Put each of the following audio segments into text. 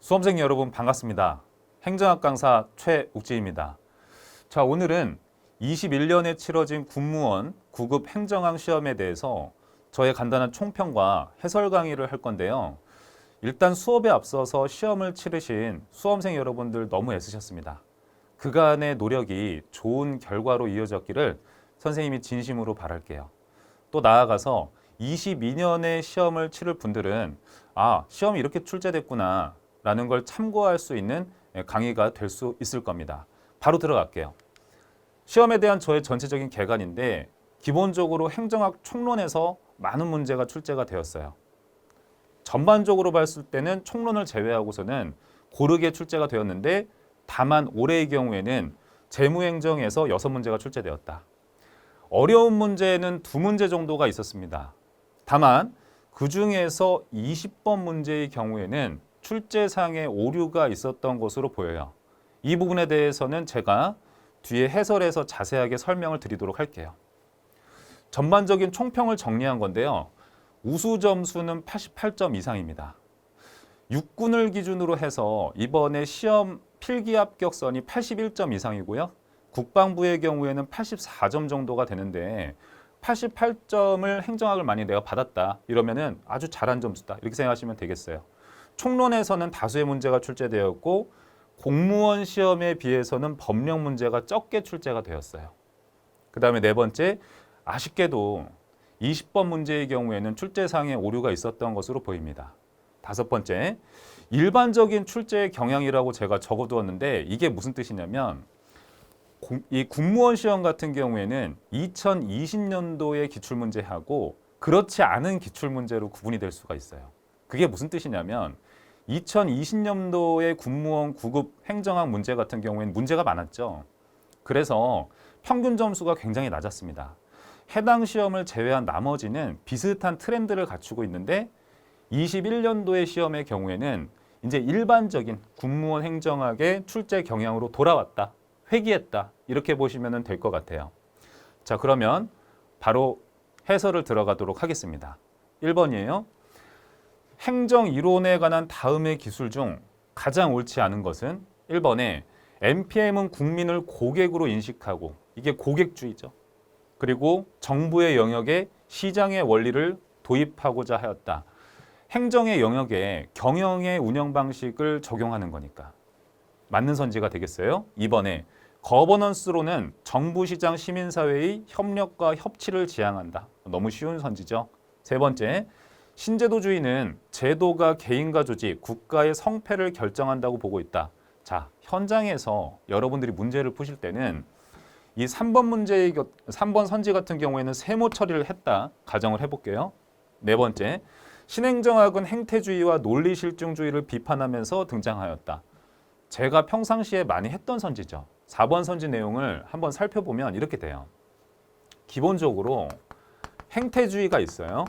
수험생 여러분 반갑습니다. 행정학 강사 최욱지입니다. 자, 오늘은 21년에 치러진 군무원 9급 행정학 시험에 대해서 저의 간단한 총평과 해설 강의를 할 건데요. 일단 수업에 앞서서 시험을 치르신 수험생 여러분들 너무 애쓰셨습니다. 그간의 노력이 좋은 결과로 이어졌기를 선생님이 진심으로 바랄게요. 또 나아가서 22년에 시험을 치를 분들은 시험이 이렇게 출제됐구나 라는 걸 참고할 수 있는 강의가 될 수 있을 겁니다. 바로 들어갈게요. 시험에 대한 저의 전체적인 개관인데 기본적으로 행정학 총론에서 많은 문제가 출제가 되었어요. 전반적으로 봤을 때는 총론을 제외하고서는 고르게 출제가 되었는데 다만 올해의 경우에는 재무행정에서 6문제가 출제되었다. 어려운 문제는 2문제 정도가 있었습니다. 다만 그 중에서 20번 문제의 경우에는 출제상의 오류가 있었던 것으로 보여요. 이 부분에 대해서는 제가 뒤에 해설에서 자세하게 설명을 드리도록 할게요. 전반적인 총평을 정리한 건데요. 우수 점수는 88점 이상입니다. 육군을 기준으로 해서 이번에 시험 필기 합격선이 81점 이상이고요. 국방부의 경우에는 84점 정도가 되는데 88점을 행정학을 많이 내가 받았다. 이러면은 아주 잘한 점수다. 이렇게 생각하시면 되겠어요. 총론에서는 다수의 문제가 출제되었고 공무원 시험에 비해서는 법령 문제가 적게 출제가 되었어요. 그 다음에 네 번째, 아쉽게도 20번 문제의 경우에는 출제상의 오류가 있었던 것으로 보입니다. 다섯 번째, 일반적인 출제의 경향이라고 제가 적어두었는데 이게 무슨 뜻이냐면 이 국무원 시험 같은 경우에는 2020년도의 기출문제하고 그렇지 않은 기출문제로 구분이 될 수가 있어요. 그게 무슨 뜻이냐면 2020년도의 군무원 9급 행정학 문제 같은 경우에는 문제가 많았죠. 그래서 평균 점수가 굉장히 낮았습니다. 해당 시험을 제외한 나머지는 비슷한 트렌드를 갖추고 있는데 21년도의 시험의 경우에는 이제 일반적인 군무원 행정학의 출제 경향으로 돌아왔다, 회귀했다 이렇게 보시면 될 것 같아요. 자, 그러면 바로 해설을 들어가도록 하겠습니다. 1번이에요. 행정 이론에 관한 다음의 기술 중 가장 옳지 않은 것은 1번에 NPM은 국민을 고객으로 인식하고 이게 고객주의죠. 그리고 정부의 영역에 시장의 원리를 도입하고자 하였다. 행정의 영역에 경영의 운영 방식을 적용하는 거니까 맞는 선지가 되겠어요. 2번에 거버넌스로는 정부, 시장, 시민사회의 협력과 협치를 지향한다. 너무 쉬운 선지죠. 세 번째, 신제도주의는 제도가 개인과 조직, 국가의 성패를 결정한다고 보고 있다. 자, 현장에서 여러분들이 문제를 푸실 때는 이 3번 선지 같은 경우에는 세모 처리를 했다. 가정을 해볼게요. 네 번째, 신행정학은 행태주의와 논리실증주의를 비판하면서 등장하였다. 제가 평상시에 많이 했던 선지죠. 4번 선지 내용을 한번 살펴보면 이렇게 돼요. 기본적으로 행태주의가 있어요.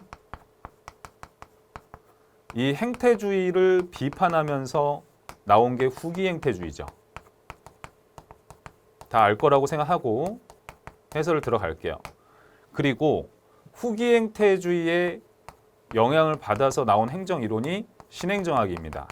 이 행태주의를 비판하면서 나온 게 후기 행태주의죠. 다 알 거라고 생각하고 해설을 들어갈게요. 그리고 후기 행태주의의 영향을 받아서 나온 행정 이론이 신행정학입니다.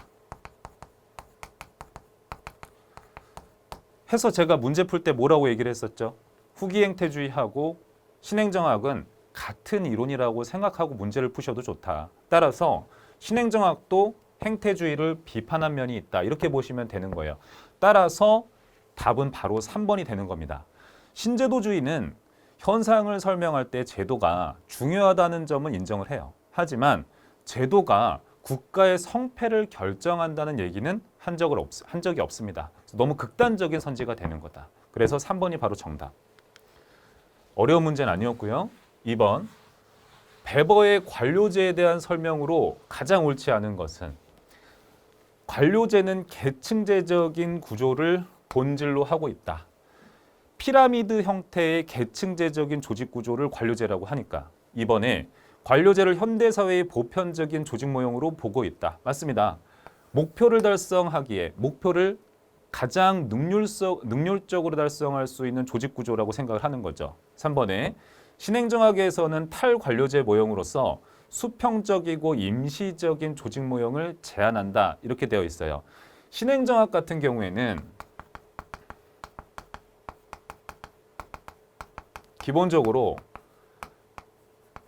해서 제가 문제 풀 때 뭐라고 얘기를 했었죠? 후기 행태주의하고 신행정학은 같은 이론이라고 생각하고 문제를 푸셔도 좋다. 따라서 신행정학도 행태주의를 비판한 면이 있다. 이렇게 보시면 되는 거예요. 따라서 답은 바로 3번이 되는 겁니다. 신제도주의는 현상을 설명할 때 제도가 중요하다는 점은 인정을 해요. 하지만 제도가 국가의 성패를 결정한다는 얘기는 한 적이 없습니다. 너무 극단적인 선지가 되는 거다. 그래서 3번이 바로 정답. 어려운 문제는 아니었고요. 2번, 베버의 관료제에 대한 설명으로 가장 옳지 않은 것은 관료제는 계층제적인 구조를 본질로 하고 있다. 피라미드 형태의 계층제적인 조직 구조를 관료제라고 하니까 이번에 관료제를 현대사회의 보편적인 조직 모형으로 보고 있다. 맞습니다. 목표를 달성하기에 목표를 가장 능률적으로 달성할 수 있는 조직 구조라고 생각을 하는 거죠. 3번에 신행정학에서는 탈관료제 모형으로서 수평적이고 임시적인 조직 모형을 제한한다. 이렇게 되어 있어요. 신행정학 같은 경우에는 기본적으로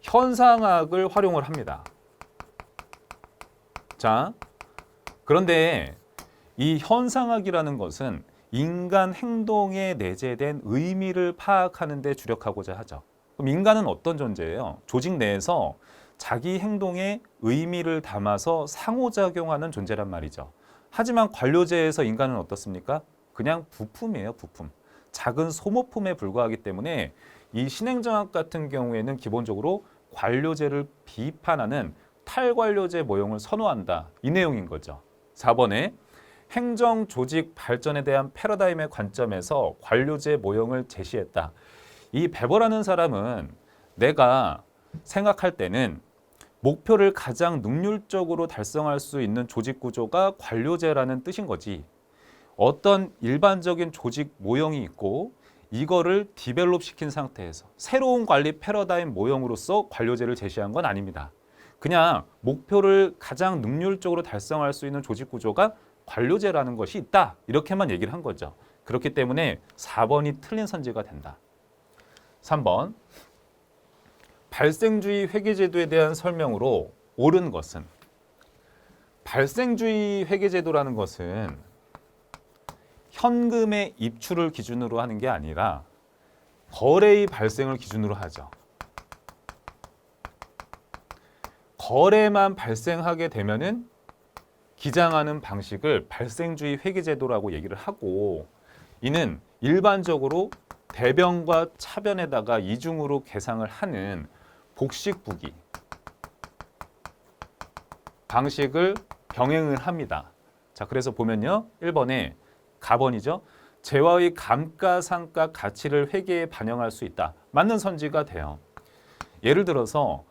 현상학을 활용을 합니다. 자, 그런데 이 현상학이라는 것은 인간 행동에 내재된 의미를 파악하는 데 주력하고자 하죠. 그럼 인간은 어떤 존재예요? 조직 내에서 자기 행동에 의미를 담아서 상호작용하는 존재란 말이죠. 하지만 관료제에서 인간은 어떻습니까? 그냥 부품이에요, 부품. 작은 소모품에 불과하기 때문에 이 신행정학 같은 경우에는 기본적으로 관료제를 비판하는 탈관료제 모형을 선호한다. 이 내용인 거죠. 4번에 행정 조직 발전에 대한 패러다임의 관점에서 관료제 모형을 제시했다. 이 베버라는 사람은 내가 생각할 때는 목표를 가장 능률적으로 달성할 수 있는 조직 구조가 관료제라는 뜻인 거지. 어떤 일반적인 조직 모형이 있고 이거를 디벨롭 시킨 상태에서 새로운 관리 패러다임 모형으로서 관료제를 제시한 건 아닙니다. 그냥 목표를 가장 능률적으로 달성할 수 있는 조직 구조가 관료제라는 것이 있다. 이렇게만 얘기를 한 거죠. 그렇기 때문에 4번이 틀린 선지가 된다. 3번. 발생주의 회계제도에 대한 설명으로 옳은 것은 발생주의 회계제도라는 것은 현금의 입출을 기준으로 하는 게 아니라 거래의 발생을 기준으로 하죠. 거래만 발생하게 되면은 기장하는 방식을 발생주의 회계제도라고 얘기를 하고 이는 일반적으로 대변과 차변에다가 이중으로 계상을 하는 복식부기 방식을 병행을 합니다. 자, 그래서 보면요. 1번에 가번이죠. 재화의 감가상가 가치를 회계에 반영할 수 있다. 맞는 선지가 돼요. 예를 들어서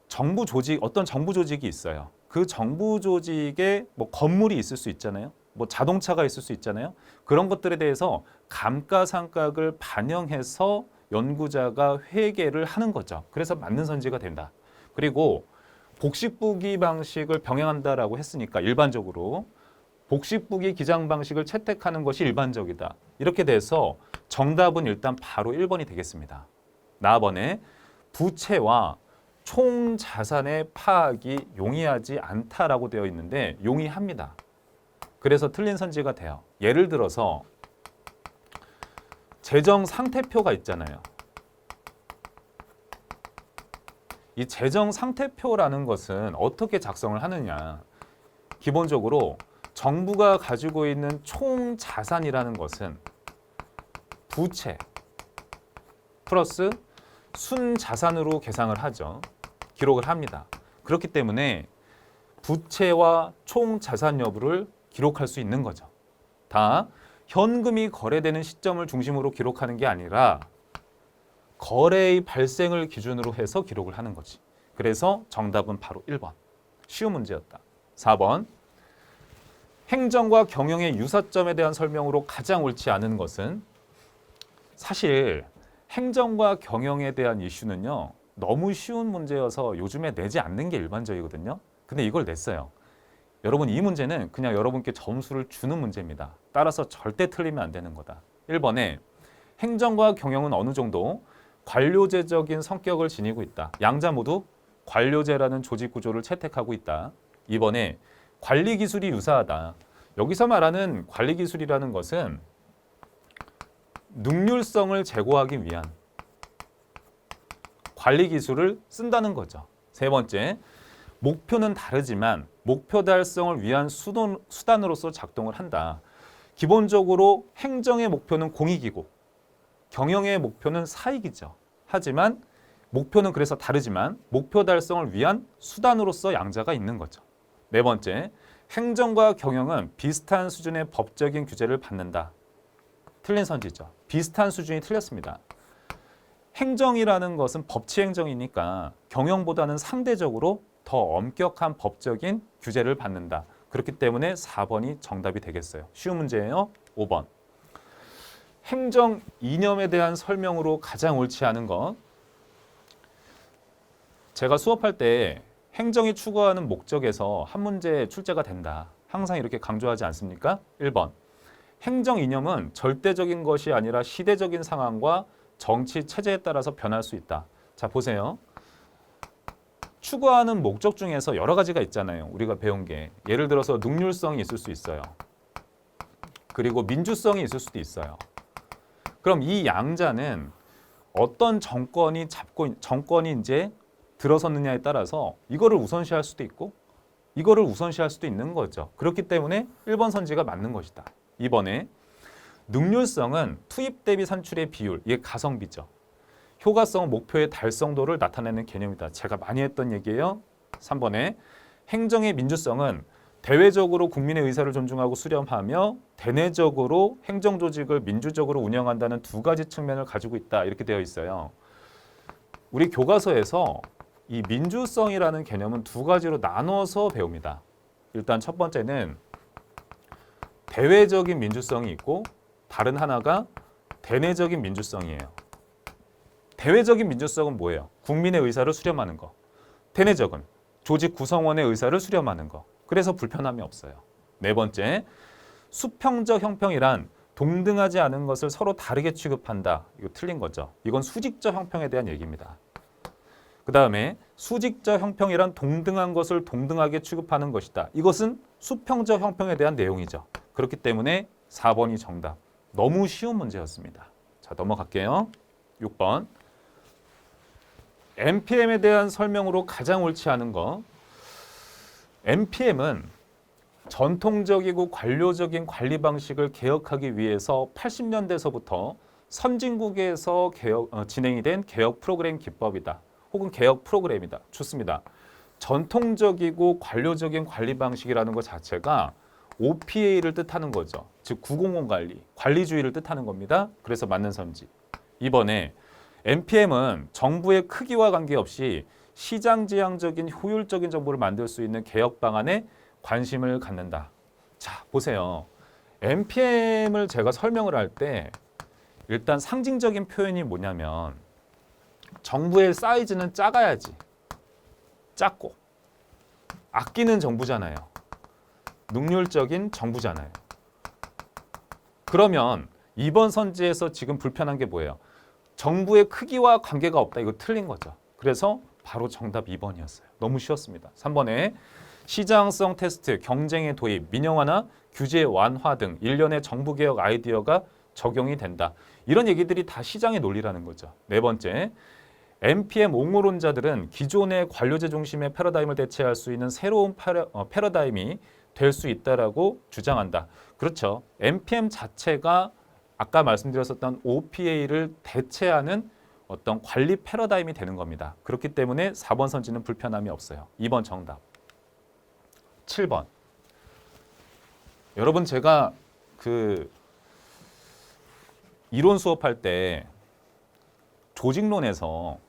정부 조직, 어떤 정부 조직이 있어요. 그 정부 조직에 뭐 건물이 있을 수 있잖아요. 뭐 자동차가 있을 수 있잖아요. 그런 것들에 대해서 감가상각을 반영해서 연구자가 회계를 하는 거죠. 그래서 맞는 선지가 된다. 그리고 복식부기 방식을 병행한다라고 했으니까 일반적으로 복식부기 기장 방식을 채택하는 것이 일반적이다. 이렇게 돼서 정답은 일단 바로 1번이 되겠습니다. 나번에 부채와 총 자산의 파악이 용이하지 않다라고 되어 있는데 용이합니다. 그래서 틀린 선지가 돼요. 예를 들어서 재정 상태표가 있잖아요. 이 재정 상태표라는 것은 어떻게 작성을 하느냐. 기본적으로 정부가 가지고 있는 총 자산이라는 것은 부채 플러스 순자산으로 계상을 하죠. 기록을 합니다. 그렇기 때문에 부채와 총 자산 여부를 기록할 수 있는 거죠. 다 현금이 거래되는 시점을 중심으로 기록하는 게 아니라 거래의 발생을 기준으로 해서 기록을 하는 거지. 그래서 정답은 바로 1번. 쉬운 문제였다. 4번. 행정과 경영의 유사점에 대한 설명으로 가장 옳지 않은 것은 사실 행정과 경영에 대한 이슈는요. 너무 쉬운 문제여서 요즘에 내지 않는 게 일반적이거든요. 근데 이걸 냈어요. 여러분 이 문제는 그냥 여러분께 점수를 주는 문제입니다. 따라서 절대 틀리면 안 되는 거다. 1번에 행정과 경영은 어느 정도 관료제적인 성격을 지니고 있다. 양자 모두 관료제라는 조직 구조를 채택하고 있다. 2번에 관리 기술이 유사하다. 여기서 말하는 관리 기술이라는 것은 능률성을 제고하기 위한 관리 기술을 쓴다는 거죠. 세 번째, 목표는 다르지만 목표 달성을 위한 수단으로서 작동을 한다. 기본적으로 행정의 목표는 공익이고 경영의 목표는 사익이죠. 하지만 목표는 그래서 다르지만 목표 달성을 위한 수단으로서 양자가 있는 거죠. 네 번째, 행정과 경영은 비슷한 수준의 법적인 규제를 받는다. 틀린 선지죠. 비슷한 수준이 틀렸습니다. 행정이라는 것은 법치 행정이니까 경영보다는 상대적으로 더 엄격한 법적인 규제를 받는다. 그렇기 때문에 4번이 정답이 되겠어요. 쉬운 문제예요. 5번. 행정 이념에 대한 설명으로 가장 옳지 않은 것. 제가 수업할 때 행정이 추구하는 목적에서 한 문제 출제가 된다. 항상 이렇게 강조하지 않습니까? 1번. 행정 이념은 절대적인 것이 아니라 시대적인 상황과 정치 체제에 따라서 변할 수 있다. 자, 보세요. 추구하는 목적 중에서 여러 가지가 있잖아요. 우리가 배운 게. 예를 들어서 능률성이 있을 수 있어요. 그리고 민주성이 있을 수도 있어요. 그럼 이 양자는 어떤 정권이 이제 들어섰느냐에 따라서 이거를 우선시할 수도 있고 이거를 우선시할 수도 있는 거죠. 그렇기 때문에 1번 선지가 맞는 것이다. 2번에 능률성은 투입 대비 산출의 비율, 이게 가성비죠. 효과성은 목표의 달성도를 나타내는 개념이다. 제가 많이 했던 얘기예요. 3번에 행정의 민주성은 대외적으로 국민의 의사를 존중하고 수렴하며 대내적으로 행정조직을 민주적으로 운영한다는 두 가지 측면을 가지고 있다. 이렇게 되어 있어요. 우리 교과서에서 이 민주성이라는 개념은 두 가지로 나눠서 배웁니다. 일단 첫 번째는 대외적인 민주성이 있고 다른 하나가 대내적인 민주성이에요. 대외적인 민주성은 뭐예요? 국민의 의사를 수렴하는 거. 대내적은 조직 구성원의 의사를 수렴하는 거. 그래서 불편함이 없어요. 네 번째, 수평적 형평이란 동등하지 않은 것을 서로 다르게 취급한다. 이거 틀린 거죠. 이건 수직적 형평에 대한 얘기입니다. 그 다음에 수직적 형평이란 동등한 것을 동등하게 취급하는 것이다. 이것은 수평적 형평에 대한 내용이죠. 그렇기 때문에 4번이 정답. 너무 쉬운 문제였습니다. 자, 넘어갈게요. 6번. NPM에 대한 설명으로 가장 옳지 않은 거. NPM은 전통적이고 관료적인 관리 방식을 개혁하기 위해서 80년대서부터 선진국에서 진행이 된 개혁 프로그램 기법이다. 혹은 개혁 프로그램이다. 좋습니다. 전통적이고 관료적인 관리 방식이라는 것 자체가 OPA를 뜻하는 거죠. 즉 900 관리, 관리주의를 뜻하는 겁니다. 그래서 맞는 선지. 이번에 NPM은 정부의 크기와 관계없이 시장지향적인 효율적인 정보를 만들 수 있는 개혁 방안에 관심을 갖는다. 자, 보세요. NPM을 제가 설명을 할 때 일단 상징적인 표현이 뭐냐면 정부의 사이즈는 작아야지. 작고 아끼는 정부잖아요. 능률적인 정부잖아요. 그러면 이번 선지에서 지금 불편한 게 뭐예요? 정부의 크기와 관계가 없다. 이거 틀린 거죠. 그래서 바로 정답 2번이었어요. 너무 쉬웠습니다. 3번에 시장성 테스트, 경쟁의 도입, 민영화나 규제 완화 등 일련의 정부개혁 아이디어가 적용이 된다. 이런 얘기들이 다 시장의 논리라는 거죠. 네 번째, NPM 옹호론자들은 기존의 관료제 중심의 패러다임을 대체할 수 있는 새로운 패러다임이 될 수 있다라고 주장한다. 그렇죠. NPM 자체가 아까 말씀드렸었던 OPA를 대체하는 어떤 관리 패러다임이 되는 겁니다. 그렇기 때문에 4번 선지는 불편함이 없어요. 2번 정답. 7번. 여러분 제가 그 이론 수업할 때 조직론에서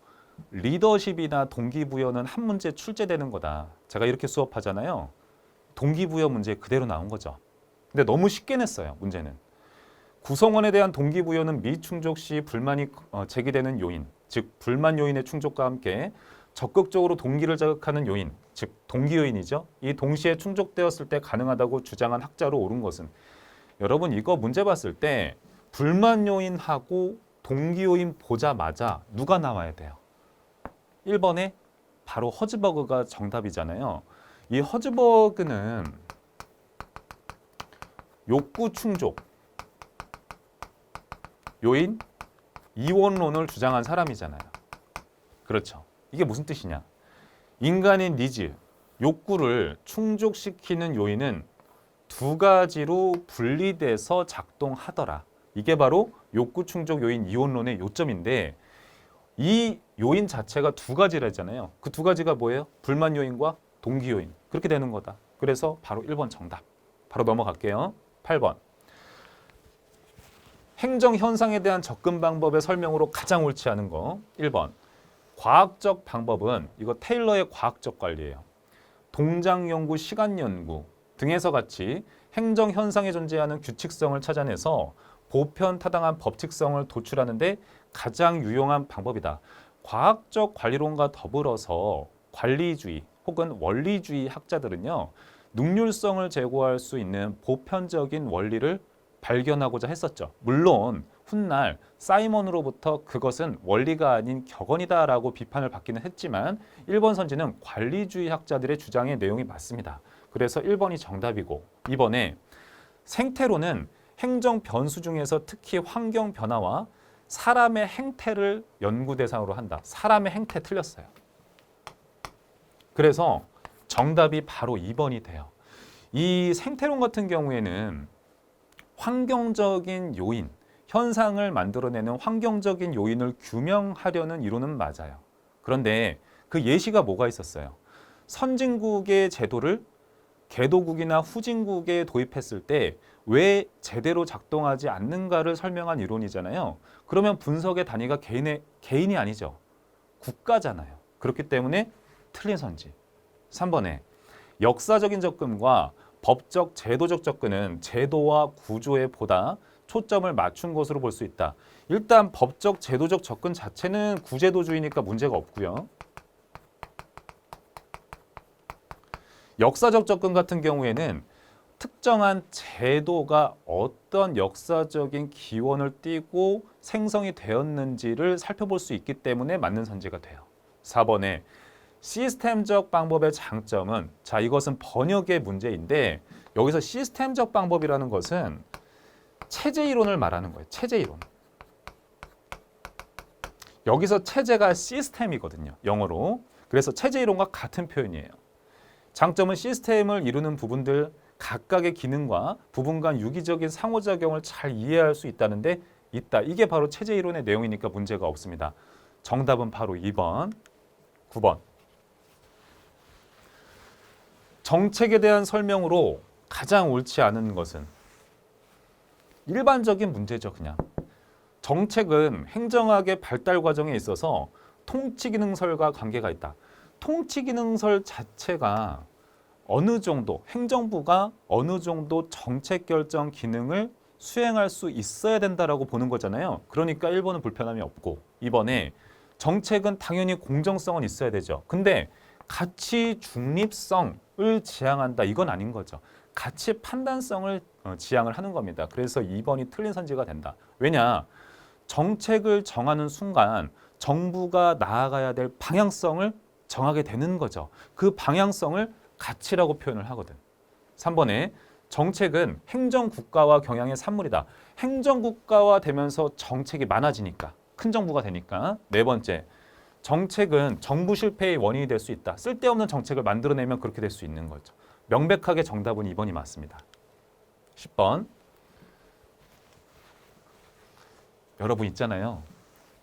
리더십이나 동기부여는 한 문제 출제되는 거다. 제가 이렇게 수업하잖아요. 동기부여 문제 그대로 나온 거죠. 근데 너무 쉽게 냈어요. 문제는. 구성원에 대한 동기부여는 미충족 시 불만이 제기되는 요인, 즉 불만 요인의 충족과 함께 적극적으로 동기를 자극하는 요인, 즉 동기 요인이죠. 이 동시에 충족되었을 때 가능하다고 주장한 학자로 옳은 것은 여러분 이거 문제 봤을 때 불만 요인하고 동기 요인 보자마자 누가 나와야 돼요? 1번에 바로 허즈버그가 정답이잖아요. 이 허즈버그는 욕구 충족 요인 이원론을 주장한 사람이잖아요. 그렇죠. 이게 무슨 뜻이냐? 인간의 니즈, 욕구를 충족시키는 요인은 두 가지로 분리돼서 작동하더라. 이게 바로 욕구 충족 요인 이원론의 요점인데 이 요인 자체가 두 가지라잖아요. 그 두 가지가 뭐예요? 불만 요인과 동기 요인. 그렇게 되는 거다. 그래서 바로 1번 정답. 바로 넘어갈게요. 8번. 행정 현상에 대한 접근 방법의 설명으로 가장 옳지 않은 거 1번. 과학적 방법은 이거 테일러의 과학적 관리예요. 동작 연구, 시간 연구 등에서 같이 행정 현상에 존재하는 규칙성을 찾아내서 보편 타당한 법칙성을 도출하는 데 가장 유용한 방법이다. 과학적 관리론과 더불어서 관리주의 혹은 원리주의 학자들은요, 능률성을 제고할 수 있는 보편적인 원리를 발견하고자 했었죠. 물론 훗날 사이먼으로부터 그것은 원리가 아닌 격언이다라고 비판을 받기는 했지만 1번 선지는 관리주의 학자들의 주장의 내용이 맞습니다. 그래서 1번이 정답이고 2번에 생태론은 행정 변수 중에서 특히 환경 변화와 사람의 행태를 연구 대상으로 한다. 사람의 행태 틀렸어요. 그래서 정답이 바로 2번이 돼요. 이 생태론 같은 경우에는 환경적인 요인, 현상을 만들어내는 환경적인 요인을 규명하려는 이론은 맞아요. 그런데 그 예시가 뭐가 있었어요? 선진국의 제도를 개도국이나 후진국에 도입했을 때 왜 제대로 작동하지 않는가를 설명한 이론이잖아요. 그러면 분석의 단위가 개인이 아니죠. 국가잖아요. 그렇기 때문에 틀린 선지. 3번에 역사적인 접근과 법적 제도적 접근은 제도와 구조에 보다 초점을 맞춘 것으로 볼 수 있다. 일단 법적 제도적 접근 자체는 구제도주의니까 문제가 없고요. 역사적 접근 같은 경우에는 특정한 제도가 어떤 역사적인 기원을 띠고 생성이 되었는지를 살펴볼 수 있기 때문에 맞는 선지가 돼요. 4번에 시스템적 방법의 장점은, 자, 이것은 번역의 문제인데 여기서 시스템적 방법이라는 것은 체제 이론을 말하는 거예요. 체제 이론. 여기서 체제가 시스템이거든요. 영어로. 그래서 체제 이론과 같은 표현이에요. 장점은 시스템을 이루는 부분들 각각의 기능과 부분 간 유기적인 상호작용을 잘 이해할 수 있다는데 있다. 이게 바로 체제 이론의 내용이니까 문제가 없습니다. 정답은 바로 2번, 9번. 정책에 대한 설명으로 가장 옳지 않은 것은 일반적인 문제죠. 그냥 정책은 행정학의 발달 과정에 있어서 통치기능설과 관계가 있다. 통치기능설 자체가 어느 정도 행정부가 어느 정도 정책 결정 기능을 수행할 수 있어야 된다라고 보는 거잖아요. 그러니까 1번은 불편함이 없고 2번에 정책은 당연히 공정성은 있어야 되죠. 근데 가치 중립성을 지향한다. 이건 아닌 거죠. 가치 판단성을 지향을 하는 겁니다. 그래서 2번이 틀린 선지가 된다. 왜냐? 정책을 정하는 순간 정부가 나아가야 될 방향성을 정하게 되는 거죠. 그 방향성을 가치라고 표현을 하거든. 3번에 정책은 행정국가와 경향의 산물이다. 행정국가화 되면서 정책이 많아지니까, 큰 정부가 되니까. 4번째, 정책은 정부 실패의 원인이 될 수 있다. 쓸데없는 정책을 만들어내면 그렇게 될 수 있는 거죠. 명백하게 정답은 2번이 맞습니다. 10번. 여러분 있잖아요.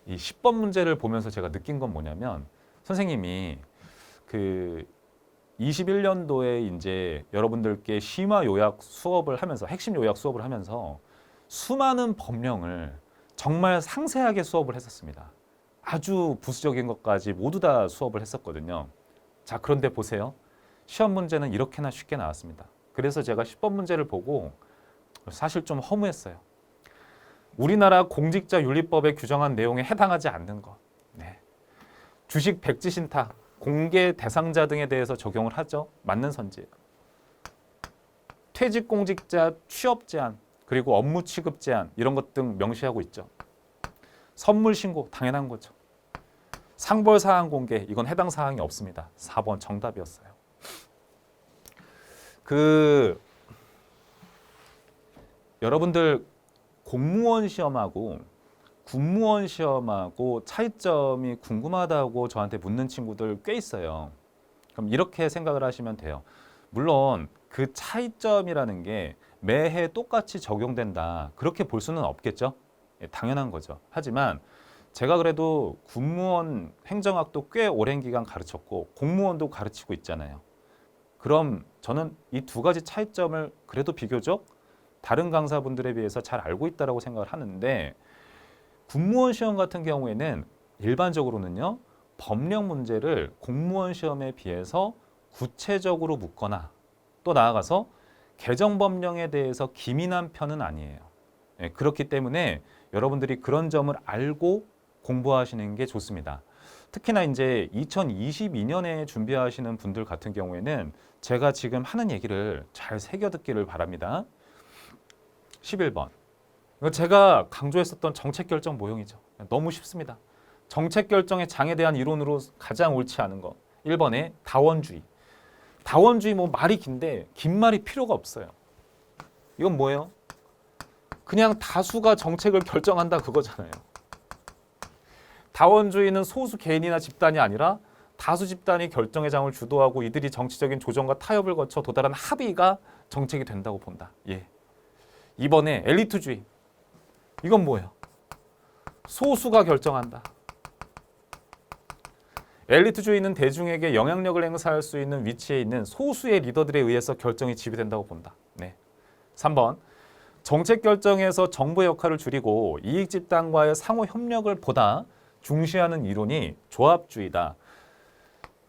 이 10번 문제를 보면서 제가 느낀 건 뭐냐면 선생님이 그 21년도에 이제 여러분들께 심화 요약 수업을 하면서 핵심 요약 수업을 하면서 수많은 법령을 정말 상세하게 수업을 했었습니다. 아주 부수적인 것까지 모두 다 수업을 했었거든요. 자, 그런데 보세요. 시험 문제는 이렇게나 쉽게 나왔습니다. 그래서 제가 10번 문제를 보고 사실 좀 허무했어요. 우리나라 공직자윤리법에 규정한 내용에 해당하지 않는 것. 네. 주식 백지 신탁, 공개 대상자 등에 대해서 적용을 하죠. 맞는 선지예요. 퇴직 공직자 취업 제한, 그리고 업무 취급 제한 이런 것 등 명시하고 있죠. 선물 신고 당연한 거죠. 상벌 사항 공개 이건 해당 사항이 없습니다. 4번 정답이었어요. 여러분들 공무원 시험하고 군무원 시험하고 차이점이 궁금하다고 저한테 묻는 친구들 꽤 있어요. 그럼 이렇게 생각을 하시면 돼요. 물론 그 차이점이라는 게 매해 똑같이 적용된다. 그렇게 볼 수는 없겠죠. 예, 당연한 거죠. 하지만 제가 그래도 군무원 행정학도 꽤 오랜 기간 가르쳤고 공무원도 가르치고 있잖아요. 그럼 저는 이 두 가지 차이점을 그래도 비교적 다른 강사분들에 비해서 잘 알고 있다고 생각을 하는데 군무원 시험 같은 경우에는 일반적으로는요. 법령 문제를 공무원 시험에 비해서 구체적으로 묻거나 또 나아가서 개정 법령에 대해서 기민한 편은 아니에요. 그렇기 때문에 여러분들이 그런 점을 알고 공부하시는 게 좋습니다. 특히나 이제 2022년에 준비하시는 분들 같은 경우에는 제가 지금 하는 얘기를 잘 새겨 듣기를 바랍니다. 11번. 이거 제가 강조했었던 정책 결정 모형이죠. 너무 쉽습니다. 정책 결정의 장에 대한 이론으로 가장 옳지 않은 거. 1번에 다원주의. 다원주의 뭐 말이 긴데 긴 말이 필요가 없어요. 이건 뭐예요? 그냥 다수가 정책을 결정한다 그거잖아요. 다원주의는 소수 개인이나 집단이 아니라 다수 집단이 결정의 장을 주도하고 이들이 정치적인 조정과 타협을 거쳐 도달한 합의가 정책이 된다고 본다. 예. 2번에 엘리트주의. 이건 뭐예요? 소수가 결정한다. 엘리트주의는 대중에게 영향력을 행사할 수 있는 위치에 있는 소수의 리더들에 의해서 결정이 지배된다고 본다. 네. 3번. 정책 결정에서 정부의 역할을 줄이고 이익 집단과의 상호 협력을 보다 중시하는 이론이 조합주의다.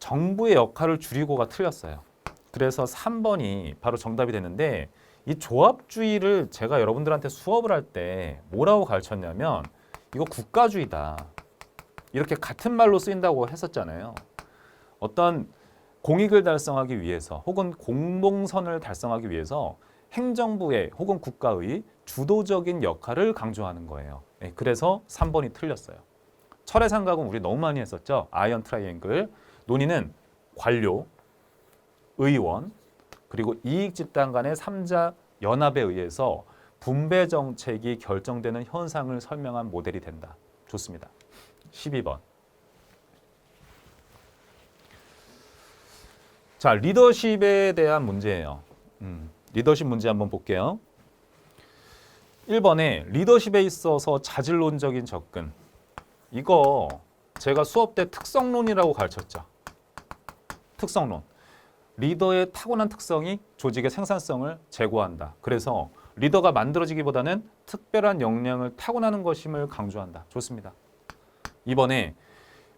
정부의 역할을 줄이고가 틀렸어요. 그래서 3번이 바로 정답이 되는데 이 조합주의를 제가 여러분들한테 수업을 할 때 뭐라고 가르쳤냐면 이거 국가주의다. 이렇게 같은 말로 쓰인다고 했었잖아요. 어떤 공익을 달성하기 위해서 혹은 공봉선을 달성하기 위해서 행정부의 혹은 국가의 주도적인 역할을 강조하는 거예요. 그래서 3번이 틀렸어요. 철의 삼각은 우리 너무 많이 했었죠. 아이언 트라이앵글. 논의는 관료, 의원, 그리고 이익 집단 간의 3자 연합에 의해서 분배 정책이 결정되는 현상을 설명한 모델이 된다. 좋습니다. 12번. 자, 리더십에 대한 문제예요. 리더십 문제 한번 볼게요. 1번에 리더십에 있어서 자질론적인 접근. 이거 제가 수업 때 특성론이라고 가르쳤죠. 특성론. 리더의 타고난 특성이 조직의 생산성을 제고한다. 그래서 리더가 만들어지기보다는 특별한 역량을 타고나는 것임을 강조한다. 좋습니다. 이번에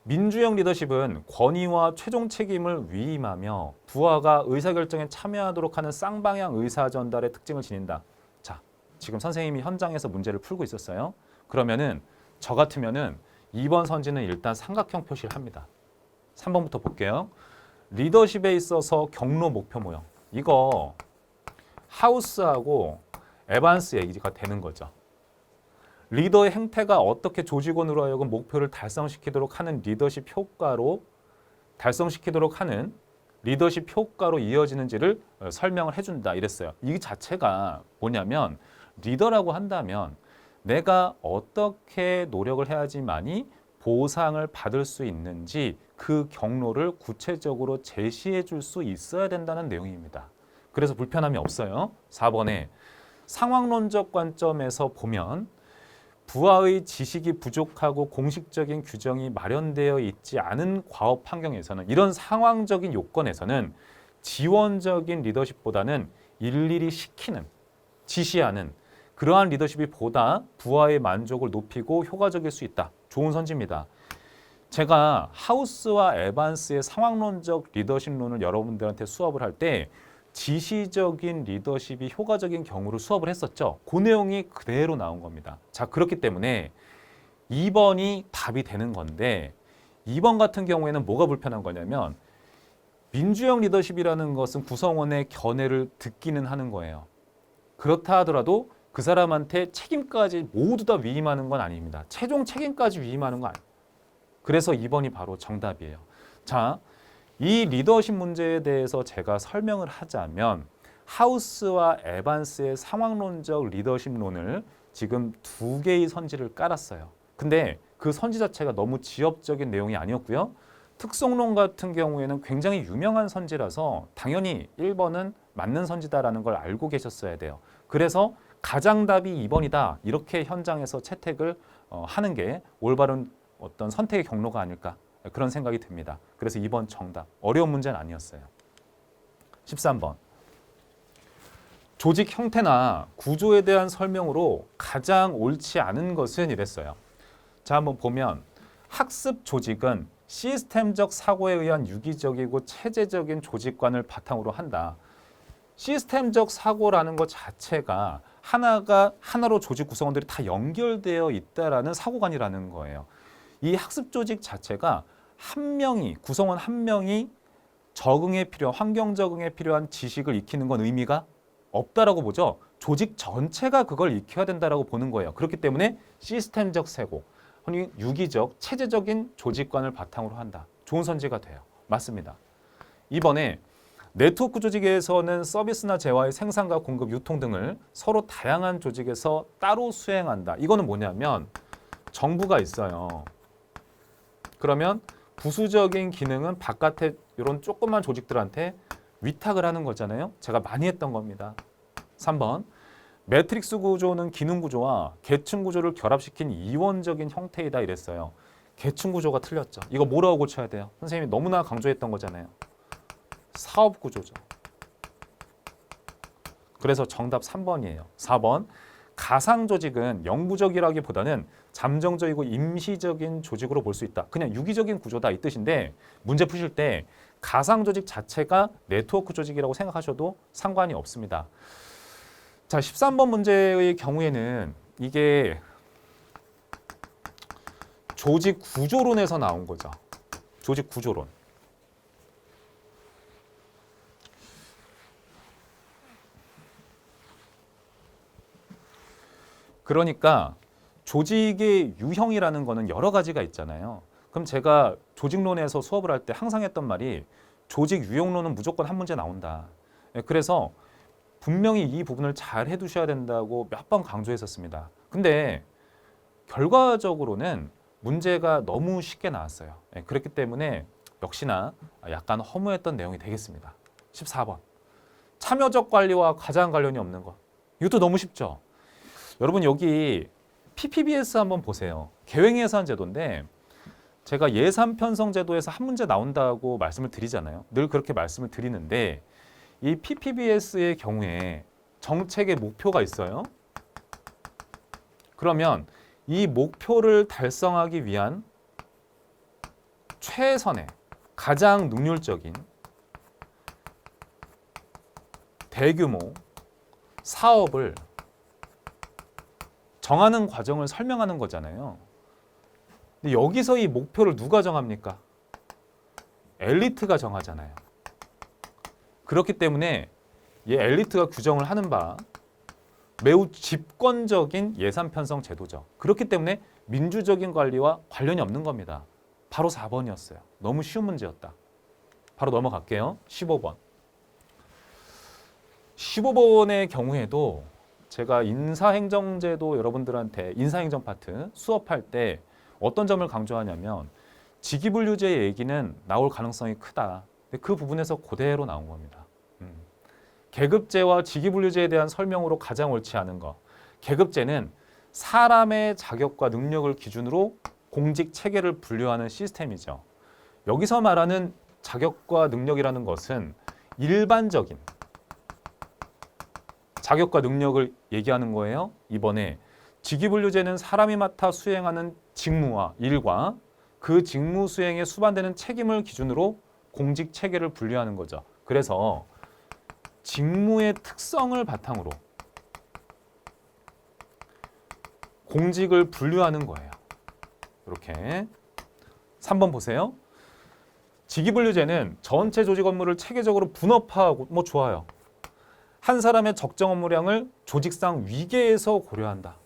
민주형 리더십은 권위와 최종 책임을 위임하며 부하가 의사결정에 참여하도록 하는 쌍방향 의사전달의 특징을 지닌다. 자, 지금 선생님이 현장에서 문제를 풀고 있었어요. 그러면은 저 같으면은 2번 선지는 일단 삼각형 표시를 합니다. 3번부터 볼게요. 리더십에 있어서 경로 목표 모형. 이거 하우스하고 에반스 얘기가 되는 거죠. 리더의 행태가 어떻게 조직원으로 하여금 목표를 달성시키도록 하는 리더십 효과로 이어지는지를 설명을 해준다 이랬어요. 이 자체가 뭐냐면 리더라고 한다면 내가 어떻게 노력을 해야지만이 보상을 받을 수 있는지 그 경로를 구체적으로 제시해 줄 수 있어야 된다는 내용입니다. 그래서 불편함이 없어요. 4번에 상황론적 관점에서 보면 부하의 지식이 부족하고 공식적인 규정이 마련되어 있지 않은 과업 환경에서는 이런 상황적인 요건에서는 지원적인 리더십보다는 일일이 시키는, 지시하는 그러한 리더십이 보다 부하의 만족을 높이고 효과적일 수 있다. 좋은 선지입니다. 제가 하우스와 에반스의 상황론적 리더십론을 여러분들한테 수업을 할 때 지시적인 리더십이 효과적인 경우를 수업을 했었죠. 그 내용이 그대로 나온 겁니다. 자, 그렇기 때문에 2번이 답이 되는 건데 2번 같은 경우에는 뭐가 불편한 거냐면 민주형 리더십이라는 것은 구성원의 견해를 듣기는 하는 거예요. 그렇다 하더라도 그 사람한테 책임까지 모두 다 위임하는 건 아닙니다. 최종 책임까지 위임하는 건 아니에요. 그래서 2번이 바로 정답이에요. 자, 이 리더십 문제에 대해서 제가 설명을 하자면 하우스와 에반스의 상황론적 리더십론을 지금 2개의 선지를 깔았어요. 근데 그 선지 자체가 너무 지엽적인 내용이 아니었고요. 특성론 같은 경우에는 굉장히 유명한 선지라서 당연히 1번은 맞는 선지다라는 걸 알고 계셨어야 돼요. 그래서 가장 답이 2번이다. 이렇게 현장에서 채택을 하는 게 올바른 어떤 선택의 경로가 아닐까 그런 생각이 듭니다. 그래서 2번 정답. 어려운 문제는 아니었어요. 13번. 조직 형태나 구조에 대한 설명으로 가장 옳지 않은 것은 이랬어요. 자, 한번 보면 학습 조직은 시스템적 사고에 의한 유기적이고 체제적인 조직관을 바탕으로 한다. 시스템적 사고라는 것 자체가 하나로 조직 구성원들이 다 연결되어 있다라는 사고관이라는 거예요. 이 학습 조직 자체가 한 명이 구성원 한 명이 환경 적응에 필요한 지식을 익히는 건 의미가 없다라고 보죠. 조직 전체가 그걸 익혀야 된다라고 보는 거예요. 그렇기 때문에 시스템적 쇄고, 유기적, 체제적인 조직관을 바탕으로 한다. 좋은 선지가 돼요. 맞습니다. 이번에 네트워크 조직에서는 서비스나 재화의 생산과 공급, 유통 등을 서로 다양한 조직에서 따로 수행한다. 이거는 뭐냐면 정부가 있어요. 그러면 부수적인 기능은 바깥에 이런 조그만 조직들한테 위탁을 하는 거잖아요. 제가 많이 했던 겁니다. 3번. 매트릭스 구조는 기능 구조와 계층 구조를 결합시킨 이원적인 형태이다 이랬어요. 계층 구조가 틀렸죠. 이거 뭐라고 고쳐야 돼요? 선생님이 너무나 강조했던 거잖아요. 사업 구조죠. 그래서 정답 3번이에요. 4번. 가상 조직은 영구적이라기보다는 잠정적이고 임시적인 조직으로 볼 수 있다. 그냥 유기적인 구조다 이 뜻인데 문제 푸실 때 가상 조직 자체가 네트워크 조직이라고 생각하셔도 상관이 없습니다. 자, 13번 문제의 경우에는 이게 조직 구조론에서 나온 거죠. 조직 구조론. 그러니까 조직의 유형이라는 거는 여러 가지가 있잖아요. 그럼 제가 조직론에서 수업을 할 때 항상 했던 말이 조직 유형론은 무조건 한 문제 나온다. 그래서 분명히 이 부분을 잘 해두셔야 된다고 몇 번 강조했었습니다. 근데 결과적으로는 문제가 너무 쉽게 나왔어요. 그렇기 때문에 역시나 약간 허무했던 내용이 되겠습니다. 14번. 참여적 관리와 가장 관련이 없는 것. 이것도 너무 쉽죠. 여러분 여기 PPBS 한번 보세요. 계획예산 제도인데 제가 예산 편성 제도에서 한 문제 나온다고 말씀을 드리잖아요. 늘 그렇게 말씀을 드리는데 이 PPBS의 경우에 정책의 목표가 있어요. 그러면 이 목표를 달성하기 위한 최선의 가장 능률적인 대규모 사업을 정하는 과정을 설명하는 거잖아요. 근데 여기서 이 목표를 누가 정합니까? 엘리트가 정하잖아요. 그렇기 때문에 이 엘리트가 규정을 하는 바 매우 집권적인 예산 편성 제도죠. 그렇기 때문에 민주적인 관리와 관련이 없는 겁니다. 바로 4번이었어요. 너무 쉬운 문제였다. 바로 넘어갈게요. 15번. 15번의 경우에도 제가 인사행정제도 여러분들한테 인사행정 파트 수업할 때 어떤 점을 강조하냐면 직위분류제 얘기는 나올 가능성이 크다. 근데 그 부분에서 그대로 나온 겁니다. 계급제와 직위분류제에 대한 설명으로 가장 옳지 않은 것. 계급제는 사람의 자격과 능력을 기준으로 공직 체계를 분류하는 시스템이죠. 여기서 말하는 자격과 능력이라는 것은 일반적인 자격과 능력을 얘기하는 거예요. 이번에 직위분류제는 사람이 맡아 수행하는 직무와 일과 그 직무 수행에 수반되는 책임을 기준으로 공직 체계를 분류하는 거죠. 그래서 직무의 특성을 바탕으로 공직을 분류하는 거예요. 이렇게 3번 보세요. 직위분류제는 전체 조직 업무를 체계적으로 분업화하고 뭐 좋아요. 한 사람의 적정 업무량을 조직상 위계에서 고려한다.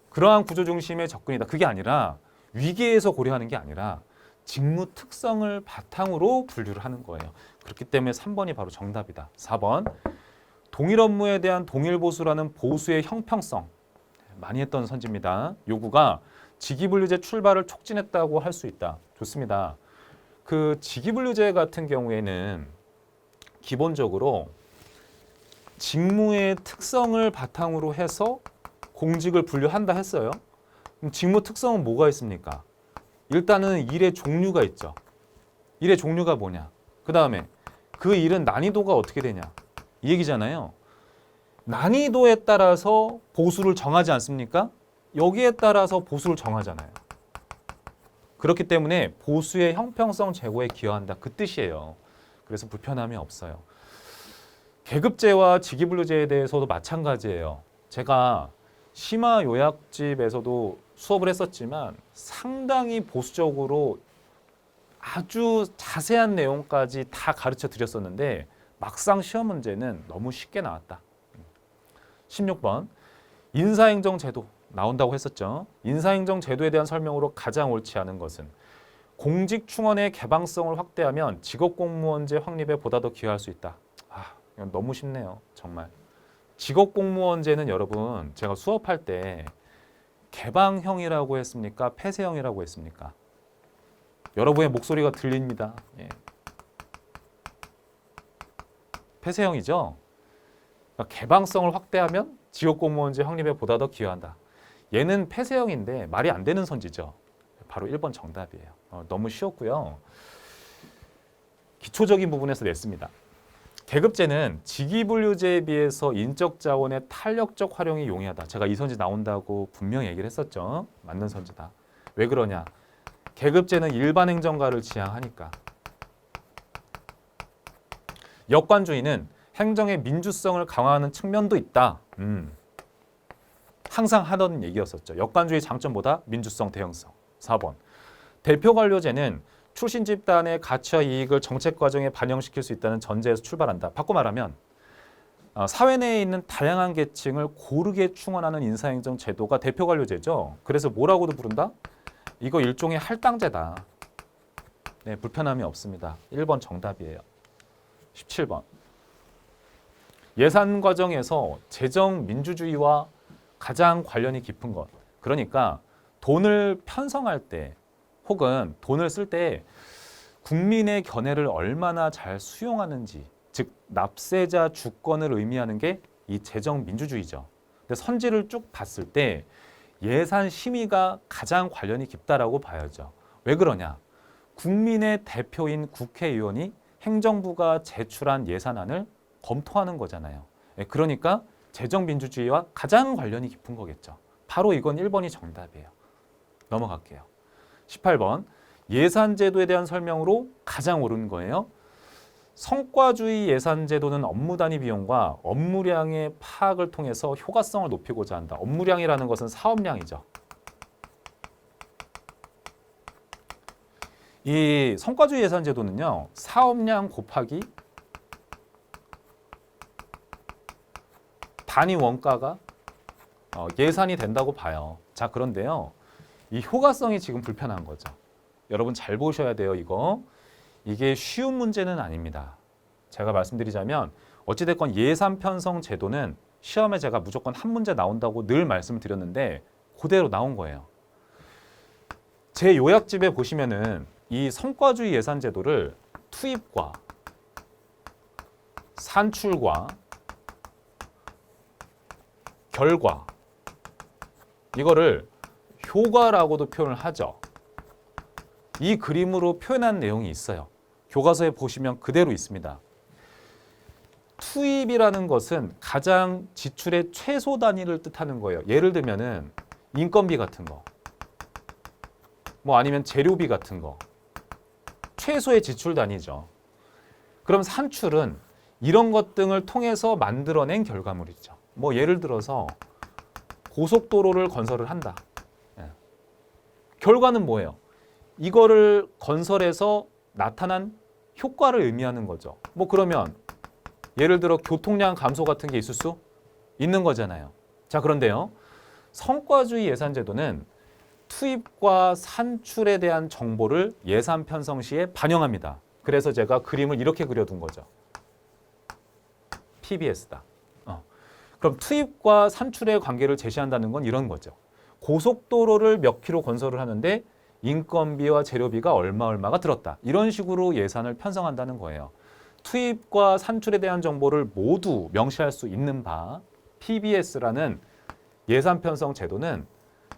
그러한 구조 중심의 접근이다. 그게 아니라 위계에서 고려하는 게 아니라 직무 특성을 바탕으로 분류를 하는 거예요. 그렇기 때문에 3번이 바로 정답이다. 4번. 동일 업무에 대한 동일 보수라는 보수의 형평성. 많이 했던 선지입니다. 요구가 직위분류제 출발을 촉진했다고 할 수 있다. 좋습니다. 그 직위분류제 같은 경우에는 기본적으로 직무의 특성을 바탕으로 해서 공직을 분류한다 했어요. 그럼 직무 특성은 뭐가 있습니까? 일단은 일의 종류가 있죠. 일의 종류가 뭐냐? 그 다음에 그 일은 난이도가 어떻게 되냐? 이 얘기잖아요. 난이도에 따라서 보수를 정하지 않습니까? 여기에 따라서 보수를 정하잖아요. 그렇기 때문에 보수의 형평성 제고에 기여한다. 그 뜻이에요. 그래서 불편함이 없어요. 계급제와 직위분류제에 대해서도 마찬가지예요. 제가 심화 요약집에서도 수업을 했었지만 상당히 보수적으로 아주 자세한 내용까지 다 가르쳐 드렸었는데 막상 시험 문제는 너무 쉽게 나왔다. 16번 인사행정 제도 나온다고 했었죠. 인사행정 제도에 대한 설명으로 가장 옳지 않은 것은 공직충원의 개방성을 확대하면 직업공무원제 확립에 보다 더 기여할 수 있다. 이건 너무 쉽네요. 정말. 직업공무원제는 여러분 제가 수업할 때 개방형이라고 했습니까? 폐쇄형이라고 했습니까? 여러분의 목소리가 들립니다. 예. 폐쇄형이죠. 그러니까 개방성을 확대하면 직업공무원제 확립에 보다 더 기여한다. 얘는 폐쇄형인데 말이 안 되는 선지죠. 바로 1번 정답이에요. 너무 쉬웠고요. 기초적인 부분에서 냈습니다. 계급제는 직위분류제에 비해서 인적 자원의 탄력적 활용이 용이하다. 제가 이 선지 나온다고 분명히 얘기를 했었죠. 맞는 선지다. 왜 그러냐? 계급제는 일반 행정가를 지향하니까. 역관주의는 행정의 민주성을 강화하는 측면도 있다. 항상 하던 얘기였었죠. 역관주의 장점보다 민주성, 대형성. 4번. 대표관료제는 출신 집단의 가치와 이익을 정책 과정에 반영시킬 수 있다는 전제에서 출발한다. 바꿔 말하면 사회 내에 있는 다양한 계층을 고르게 충원하는 인사행정 제도가 대표관료제죠. 그래서 뭐라고도 부른다? 이거 일종의 할당제다. 네, 불편함이 없습니다. 1번 정답이에요. 17번. 예산 과정에서 재정 민주주의와 가장 관련이 깊은 것. 그러니까 돈을 편성할 때 혹은 돈을 쓸 때 국민의 견해를 얼마나 잘 수용하는지, 즉 납세자 주권을 의미하는 게 이 재정 민주주의죠. 근데 선지를 쭉 봤을 때 예산 심의가 가장 관련이 깊다라고 봐야죠. 왜 그러냐? 국민의 대표인 국회의원이 행정부가 제출한 예산안을 검토하는 거잖아요. 그러니까 재정 민주주의와 가장 관련이 깊은 거겠죠. 바로 이건 1번이 정답이에요. 넘어갈게요. 18번 예산제도에 대한 설명으로 가장 옳은 거예요. 성과주의 예산제도는 업무 단위 비용과 업무량의 파악을 통해서 효과성을 높이고자 한다. 업무량이라는 것은 사업량이죠. 이 성과주의 예산제도는요. 사업량 곱하기 단위 원가가 예산이 된다고 봐요. 자, 그런데요. 이 효과성이 지금 불편한 거죠. 여러분 잘 보셔야 돼요, 이거. 이게 쉬운 문제는 아닙니다. 제가 말씀드리자면 어찌됐건 예산 편성 제도는 시험에 제가 무조건 한 문제 나온다고 늘 말씀을 드렸는데 그대로 나온 거예요. 제 요약집에 보시면은 이 성과주의 예산 제도를 투입과 산출과 결과 이거를 효과라고도 표현을 하죠. 이 그림으로 표현한 내용이 있어요. 교과서에 보시면 그대로 있습니다. 투입이라는 것은 가장 지출의 최소 단위를 뜻하는 거예요. 예를 들면은 인건비 같은 거, 뭐 아니면 재료비 같은 거, 최소의 지출 단위죠. 그럼 산출은 이런 것 등을 통해서 만들어낸 결과물이죠. 뭐 예를 들어서 고속도로를 건설을 한다. 결과는 뭐예요? 이거를 건설해서 나타난 효과를 의미하는 거죠. 뭐 그러면 예를 들어 교통량 감소 같은 게 있을 수 있는 거잖아요. 자, 그런데요. 성과주의 예산제도는 투입과 산출에 대한 정보를 예산 편성 시에 반영합니다. 그래서 제가 그림을 이렇게 그려둔 거죠. PBS다. 그럼 투입과 산출의 관계를 제시한다는 건 이런 거죠. 고속도로를 몇 킬로 건설을 하는데 인건비와 재료비가 얼마가 들었다. 이런 식으로 예산을 편성한다는 거예요. 투입과 산출에 대한 정보를 모두 명시할 수 있는 바 PBS라는 예산 편성 제도는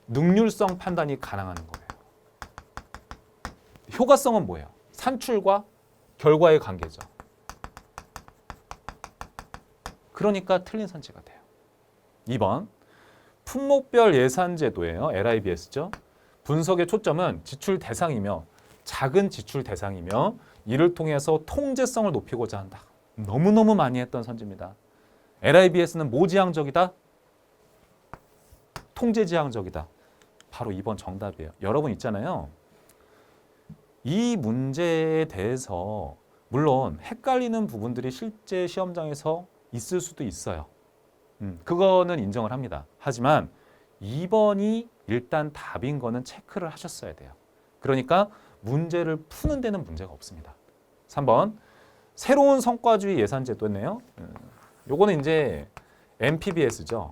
능률성 판단이 가능한 거예요. 효과성은 뭐예요? 산출과 결과의 관계죠. 그러니까 틀린 선지가 돼요. 2번 품목별 예산 제도예요. LIBS죠. 분석의 초점은 지출 대상이며 작은 지출 대상이며 이를 통해서 통제성을 높이고자 한다. 너무너무 많이 했던 선지입니다. LIBS는 뭐 지향적이다? 통제 지향적이다. 바로 2번 정답이에요. 여러분 있잖아요. 이 문제에 대해서 물론 헷갈리는 부분들이 실제 시험장에서 있을 수도 있어요. 그거는 인정을 합니다. 하지만 2번이 일단 답인 거는 체크를 하셨어야 돼요. 그러니까 문제를 푸는 데는 문제가 없습니다. 3번 새로운 성과주의 예산제도네요. 요거는 이제 MPBS죠.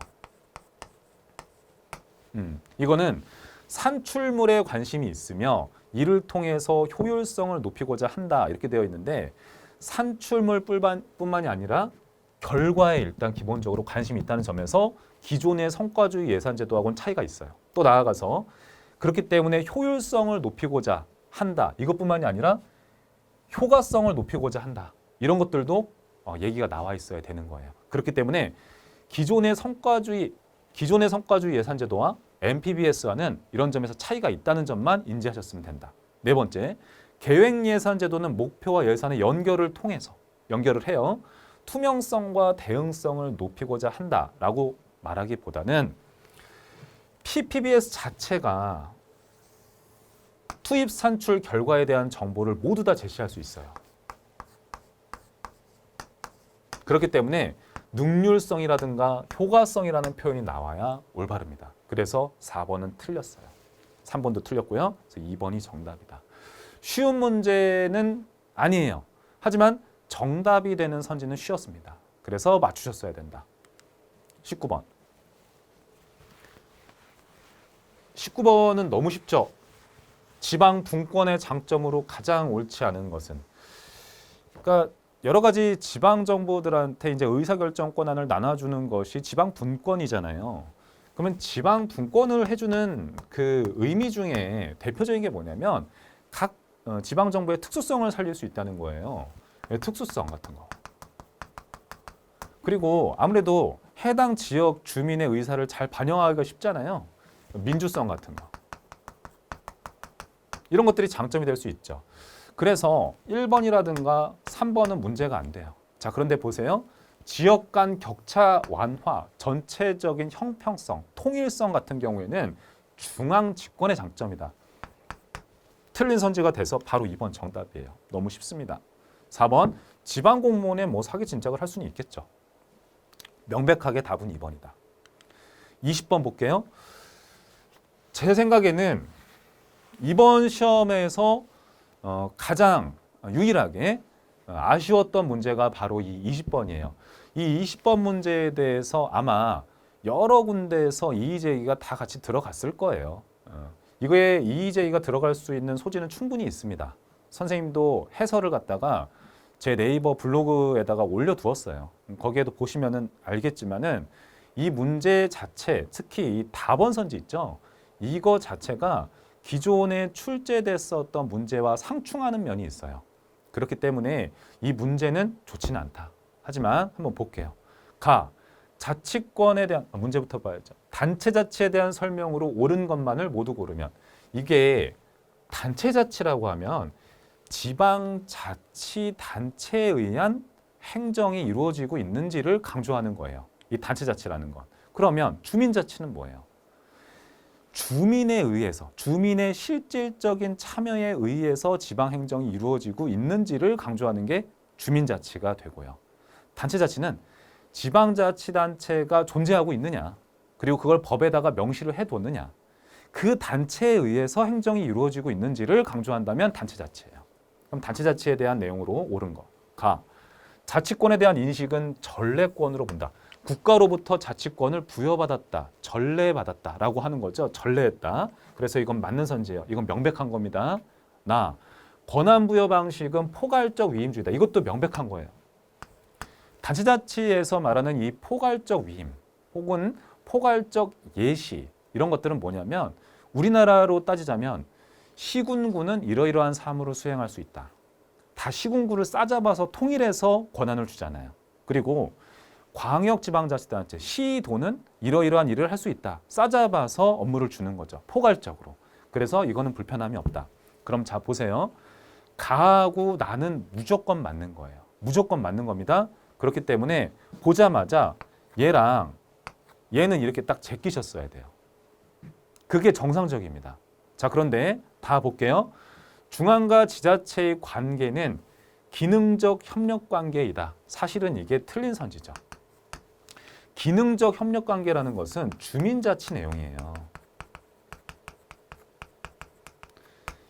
이거는 산출물에 관심이 있으며 이를 통해서 효율성을 높이고자 한다 이렇게 되어 있는데 산출물뿐만이 아니라 결과에 일단 기본적으로 관심이 있다는 점에서 기존의 성과주의 예산제도하고는 차이가 있어요. 또 나아가서 그렇기 때문에 효율성을 높이고자 한다 이것뿐만이 아니라 효과성을 높이고자 한다 이런 것들도 얘기가 나와 있어야 되는 거예요. 그렇기 때문에 기존의 성과주의 예산제도와 MPBS와는 이런 점에서 차이가 있다는 점만 인지하셨으면 된다. 네 번째, 계획예산제도는 목표와 예산의 연결을 해요. 투명성과 대응성을 높이고자 한다라고 말하기보다는 PPBS 자체가 투입 산출 결과에 대한 정보를 모두 다 제시할 수 있어요. 그렇기 때문에 능률성이라든가 효과성이라는 표현이 나와야 올바릅니다. 그래서 4번은 틀렸어요. 3번도 틀렸고요. 그래서 2번이 정답이다. 쉬운 문제는 아니에요. 하지만 정답이 되는 선지는 쉬웠습니다. 그래서 맞추셨어야 된다. 19번. 19번은 너무 쉽죠. 지방 분권의 장점으로 가장 옳지 않은 것은, 그러니까 여러 가지 지방 정부들한테 이제 의사결정 권한을 나눠주는 것이 지방 분권이잖아요. 그러면 지방 분권을 해주는 그 의미 중에 대표적인 게 뭐냐면 각 지방 정부의 특수성을 살릴 수 있다는 거예요. 특수성 같은 거. 그리고 아무래도 해당 지역 주민의 의사를 잘 반영하기가 쉽잖아요. 민주성 같은 거. 이런 것들이 장점이 될 수 있죠. 그래서 1번이라든가 3번은 문제가 안 돼요. 자, 그런데 보세요. 지역 간 격차 완화, 전체적인 형평성, 통일성 같은 경우에는 중앙 집권의 장점이다. 틀린 선지가 돼서 바로 2번 정답이에요. 너무 쉽습니다. 4번, 지방 공무원에 뭐 사기 진작을 할 수는 있겠죠. 명백하게 답은 2번이다. 20번 볼게요. 제 생각에는 이번 시험에서 가장 유일하게 아쉬웠던 문제가 바로 이 20번이에요. 이 20번 문제에 대해서 아마 여러 군데에서 이의 제기가 다 같이 들어갔을 거예요. 이거에 이의 제기가 들어갈 수 있는 소지는 충분히 있습니다. 선생님도 해설을 갖다가 제 네이버 블로그에다가 올려두었어요. 거기에도 보시면은 알겠지만은 이 문제 자체, 특히 이 답원 선지 있죠. 이거 자체가 기존에 출제됐었던 문제와 상충하는 면이 있어요. 그렇기 때문에 이 문제는 좋지는 않다. 하지만 한번 볼게요. 자치권에 대한 문제부터 봐야죠. 단체 자치에 대한 설명으로 옳은 것만을 모두 고르면, 이게 단체 자치라고 하면 지방자치단체에 의한 행정이 이루어지고 있는지를 강조하는 거예요. 이 단체 자치라는 건. 그러면 주민자치는 뭐예요? 주민에 의해서, 주민의 실질적인 참여에 의해서 지방행정이 이루어지고 있는지를 강조하는 게 주민자치가 되고요. 단체자치는 지방자치단체가 존재하고 있느냐, 그리고 그걸 법에다가 명시를 해뒀느냐, 그 단체에 의해서 행정이 이루어지고 있는지를 강조한다면 단체자치예요. 그럼 단체자치에 대한 내용으로 옳은 거. 자치권에 대한 인식은 전례권으로 본다. 국가로부터 자치권을 부여받았다, 전례받았다라고 하는 거죠. 전례했다. 그래서 이건 맞는 선지예요. 이건 명백한 겁니다. 권한 부여 방식은 포괄적 위임주의다. 이것도 명백한 거예요. 단체자치에서 말하는 이 포괄적 위임 혹은 포괄적 예시, 이런 것들은 뭐냐면 우리나라로 따지자면 시군구는 이러이러한 사무를 수행할 수 있다. 다 시군구를 싸잡아서 통일해서 권한을 주잖아요. 그리고 광역지방자치단체, 시도는 이러이러한 일을 할 수 있다. 싸잡아서 업무를 주는 거죠. 포괄적으로. 그래서 이거는 불편함이 없다. 그럼 자 보세요. 가하고 나는 무조건 맞는 거예요. 무조건 맞는 겁니다. 그렇기 때문에 보자마자 얘랑 얘는 이렇게 딱 제끼셨어야 돼요. 그게 정상적입니다. 자, 그런데 다 볼게요. 중앙과 지자체의 관계는 기능적 협력 관계이다. 사실은 이게 틀린 선지죠. 기능적 협력 관계라는 것은 주민자치 내용이에요.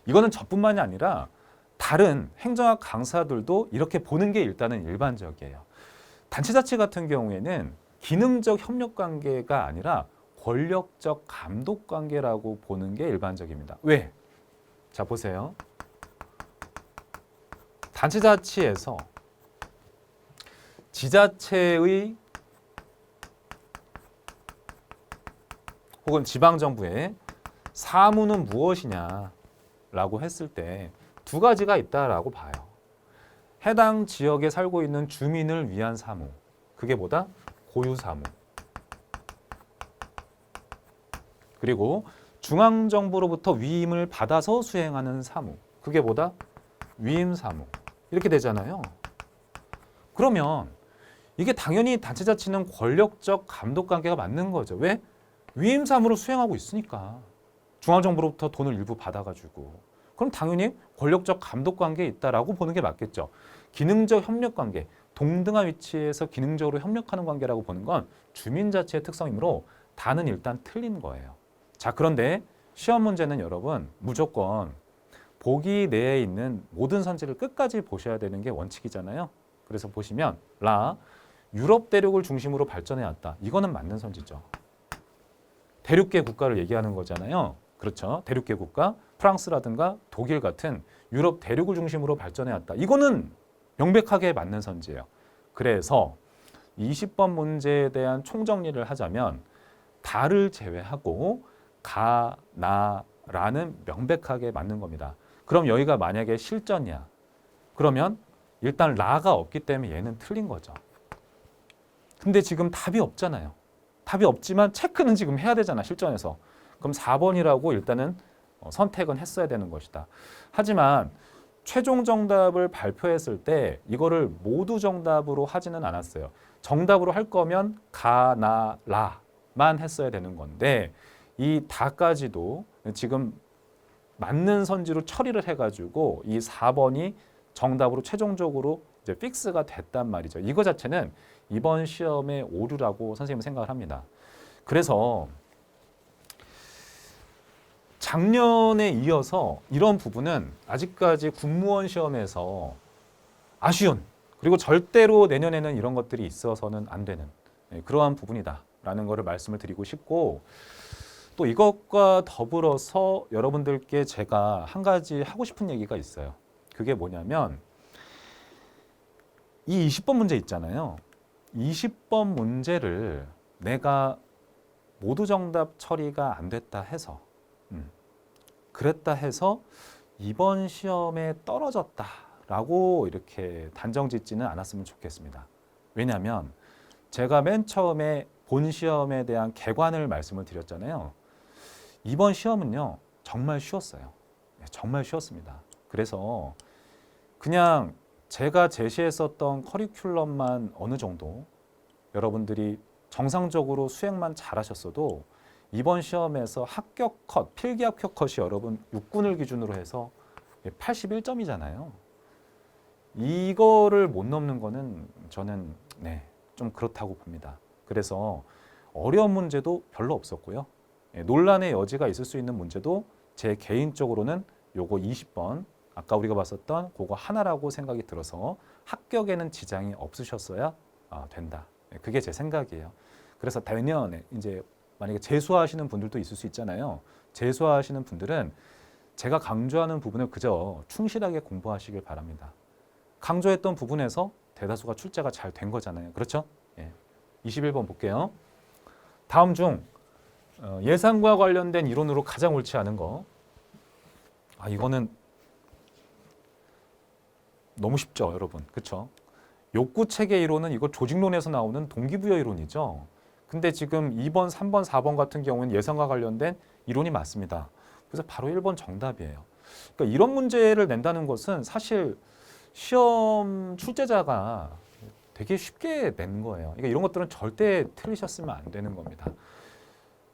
이거는 저뿐만이 아니라 다른 행정학 강사들도 이렇게 보는 게 일단은 일반적이에요. 단체자치 같은 경우에는 기능적 협력 관계가 아니라 권력적 감독 관계라고 보는 게 일반적입니다. 왜? 자, 보세요. 단체자치에서 지자체의 혹은 지방정부의 사무는 무엇이냐라고 했을 때 두 가지가 있다라고 봐요. 해당 지역에 살고 있는 주민을 위한 사무. 그게 뭐다? 고유 사무. 그리고 중앙정부로부터 위임을 받아서 수행하는 사무. 그게 뭐다? 위임 사무. 이렇게 되잖아요. 그러면 이게 당연히 단체자치는 권력적 감독 관계가 맞는 거죠. 왜? 위임 사무를 수행하고 있으니까. 중앙정부로부터 돈을 일부 받아가지고. 그럼 당연히 권력적 감독 관계에 있다라고 보는 게 맞겠죠. 기능적 협력 관계, 동등한 위치에서 기능적으로 협력하는 관계라고 보는 건 주민자치의 특성이므로 다는 일단 틀린 거예요. 자, 그런데 시험 문제는 여러분 무조건 보기 내에 있는 모든 선지를 끝까지 보셔야 되는 게 원칙이잖아요. 그래서 보시면 유럽 대륙을 중심으로 발전해 왔다. 이거는 맞는 선지죠. 대륙계 국가를 얘기하는 거잖아요. 그렇죠. 대륙계 국가, 프랑스라든가 독일 같은 유럽 대륙을 중심으로 발전해 왔다. 이거는 명백하게 맞는 선지예요. 그래서 20번 문제에 대한 총정리를 하자면 다를 제외하고 가, 나, 라는 명백하게 맞는 겁니다. 그럼 여기가 만약에 실전이야. 그러면 일단 라가 없기 때문에 얘는 틀린 거죠. 근데 지금 답이 없잖아요. 답이 없지만 체크는 지금 해야 되잖아, 실전에서. 그럼 4번이라고 일단은 선택은 했어야 되는 것이다. 하지만 최종 정답을 발표했을 때 이거를 모두 정답으로 하지는 않았어요. 정답으로 할 거면 가, 나, 라만 했어야 되는 건데 이 다까지도 지금 맞는 선지로 처리를 해가지고 이 4번이 정답으로 최종적으로 이제 픽스가 됐단 말이죠. 이거 자체는 이번 시험의 오류라고 선생님은 생각을 합니다. 그래서 작년에 이어서 이런 부분은 아직까지 군무원 시험에서 아쉬운 그리고 절대로 내년에는 이런 것들이 있어서는 안 되는 그러한 부분이다라는 것을 말씀을 드리고 싶고 또 이것과 더불어서 여러분들께 제가 한 가지 하고 싶은 얘기가 있어요. 그게 뭐냐면 이 20번 문제 있잖아요. 20번 문제를 내가 모두 정답 처리가 안 됐다 해서 그랬다 해서 이번 시험에 떨어졌다라고 이렇게 단정 짓지는 않았으면 좋겠습니다. 왜냐하면 제가 맨 처음에 본 시험에 대한 개관을 말씀을 드렸잖아요. 이번 시험은요 정말 쉬웠어요. 정말 쉬웠습니다. 그래서 그냥 제가 제시했었던 커리큘럼만 어느 정도 여러분들이 정상적으로 수행만 잘하셨어도 이번 시험에서 합격 컷, 필기 합격 컷이 여러분 육군을 기준으로 해서 81점이잖아요. 이거를 못 넘는 거는 저는 좀 그렇다고 봅니다. 그래서 어려운 문제도 별로 없었고요. 논란의 여지가 있을 수 있는 문제도 제 개인적으로는 요거 20번 아까 우리가 봤었던 그거 하나라고 생각이 들어서 합격에는 지장이 없으셨어야 된다. 그게 제 생각이에요. 그래서 내년에 이제 만약에 재수하시는 분들도 있을 수 있잖아요. 재수하시는 분들은 제가 강조하는 부분을 그저 충실하게 공부하시길 바랍니다. 강조했던 부분에서 대다수가 출제가 잘 된 거잖아요. 그렇죠? 21번 볼게요. 다음 중 예산과 관련된 이론으로 가장 옳지 않은 거. 이거는 너무 쉽죠, 여러분. 그렇죠? 욕구 체계 이론은 이거 조직론에서 나오는 동기부여 이론이죠. 근데 지금 2번, 3번, 4번 같은 경우는 예산과 관련된 이론이 맞습니다. 그래서 바로 1번 정답이에요. 그러니까 이런 문제를 낸다는 것은 사실 시험 출제자가 되게 쉽게 낸 거예요. 그러니까 이런 것들은 절대 틀리셨으면 안 되는 겁니다.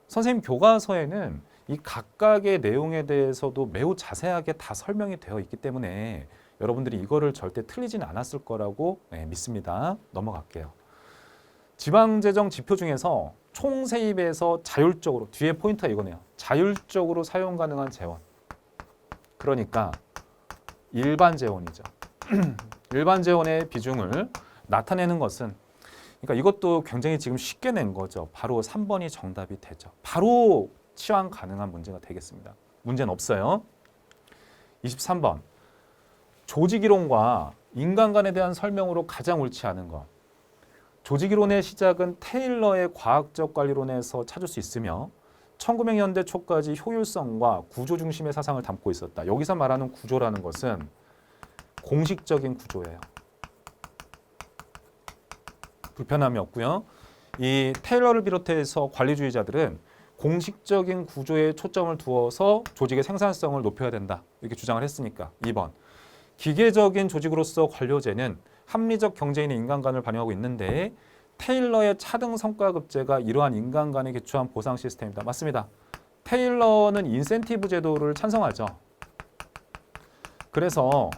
선생님 교과서에는 이 각각의 내용에 대해서도 매우 자세하게 다 설명이 되어 있기 때문에 여러분들이 이거를 절대 틀리지는 않았을 거라고 믿습니다. 넘어갈게요. 지방재정 지표 중에서 총 세입에서 자율적으로, 뒤에 포인트가 이거네요. 자율적으로 사용 가능한 재원. 그러니까 일반 재원이죠. 일반 재원의 비중을 나타내는 것은, 그러니까 이것도 굉장히 지금 쉽게 낸 거죠. 바로 3번이 정답이 되죠. 바로 치환 가능한 문제가 되겠습니다. 문제는 없어요. 23번. 조직이론과 인간관에 대한 설명으로 가장 옳지 않은 것. 조직이론의 시작은 테일러의 과학적 관리론에서 찾을 수 있으며 1900년대 초까지 효율성과 구조 중심의 사상을 담고 있었다. 여기서 말하는 구조라는 것은 공식적인 구조예요. 불편함이 없고요. 이 테일러를 비롯해서 관리주의자들은 공식적인 구조에 초점을 두어서 조직의 생산성을 높여야 된다. 이렇게 주장을 했으니까. 2번. 기계적인 조직으로서 관료제는 합리적 경제인의 인간관을 반영하고 있는데 테일러의 차등 성과급제가 이러한 인간관에 기초한 보상 시스템이다. 맞습니다. 테일러는 인센티브 제도를 찬성하죠. 그래서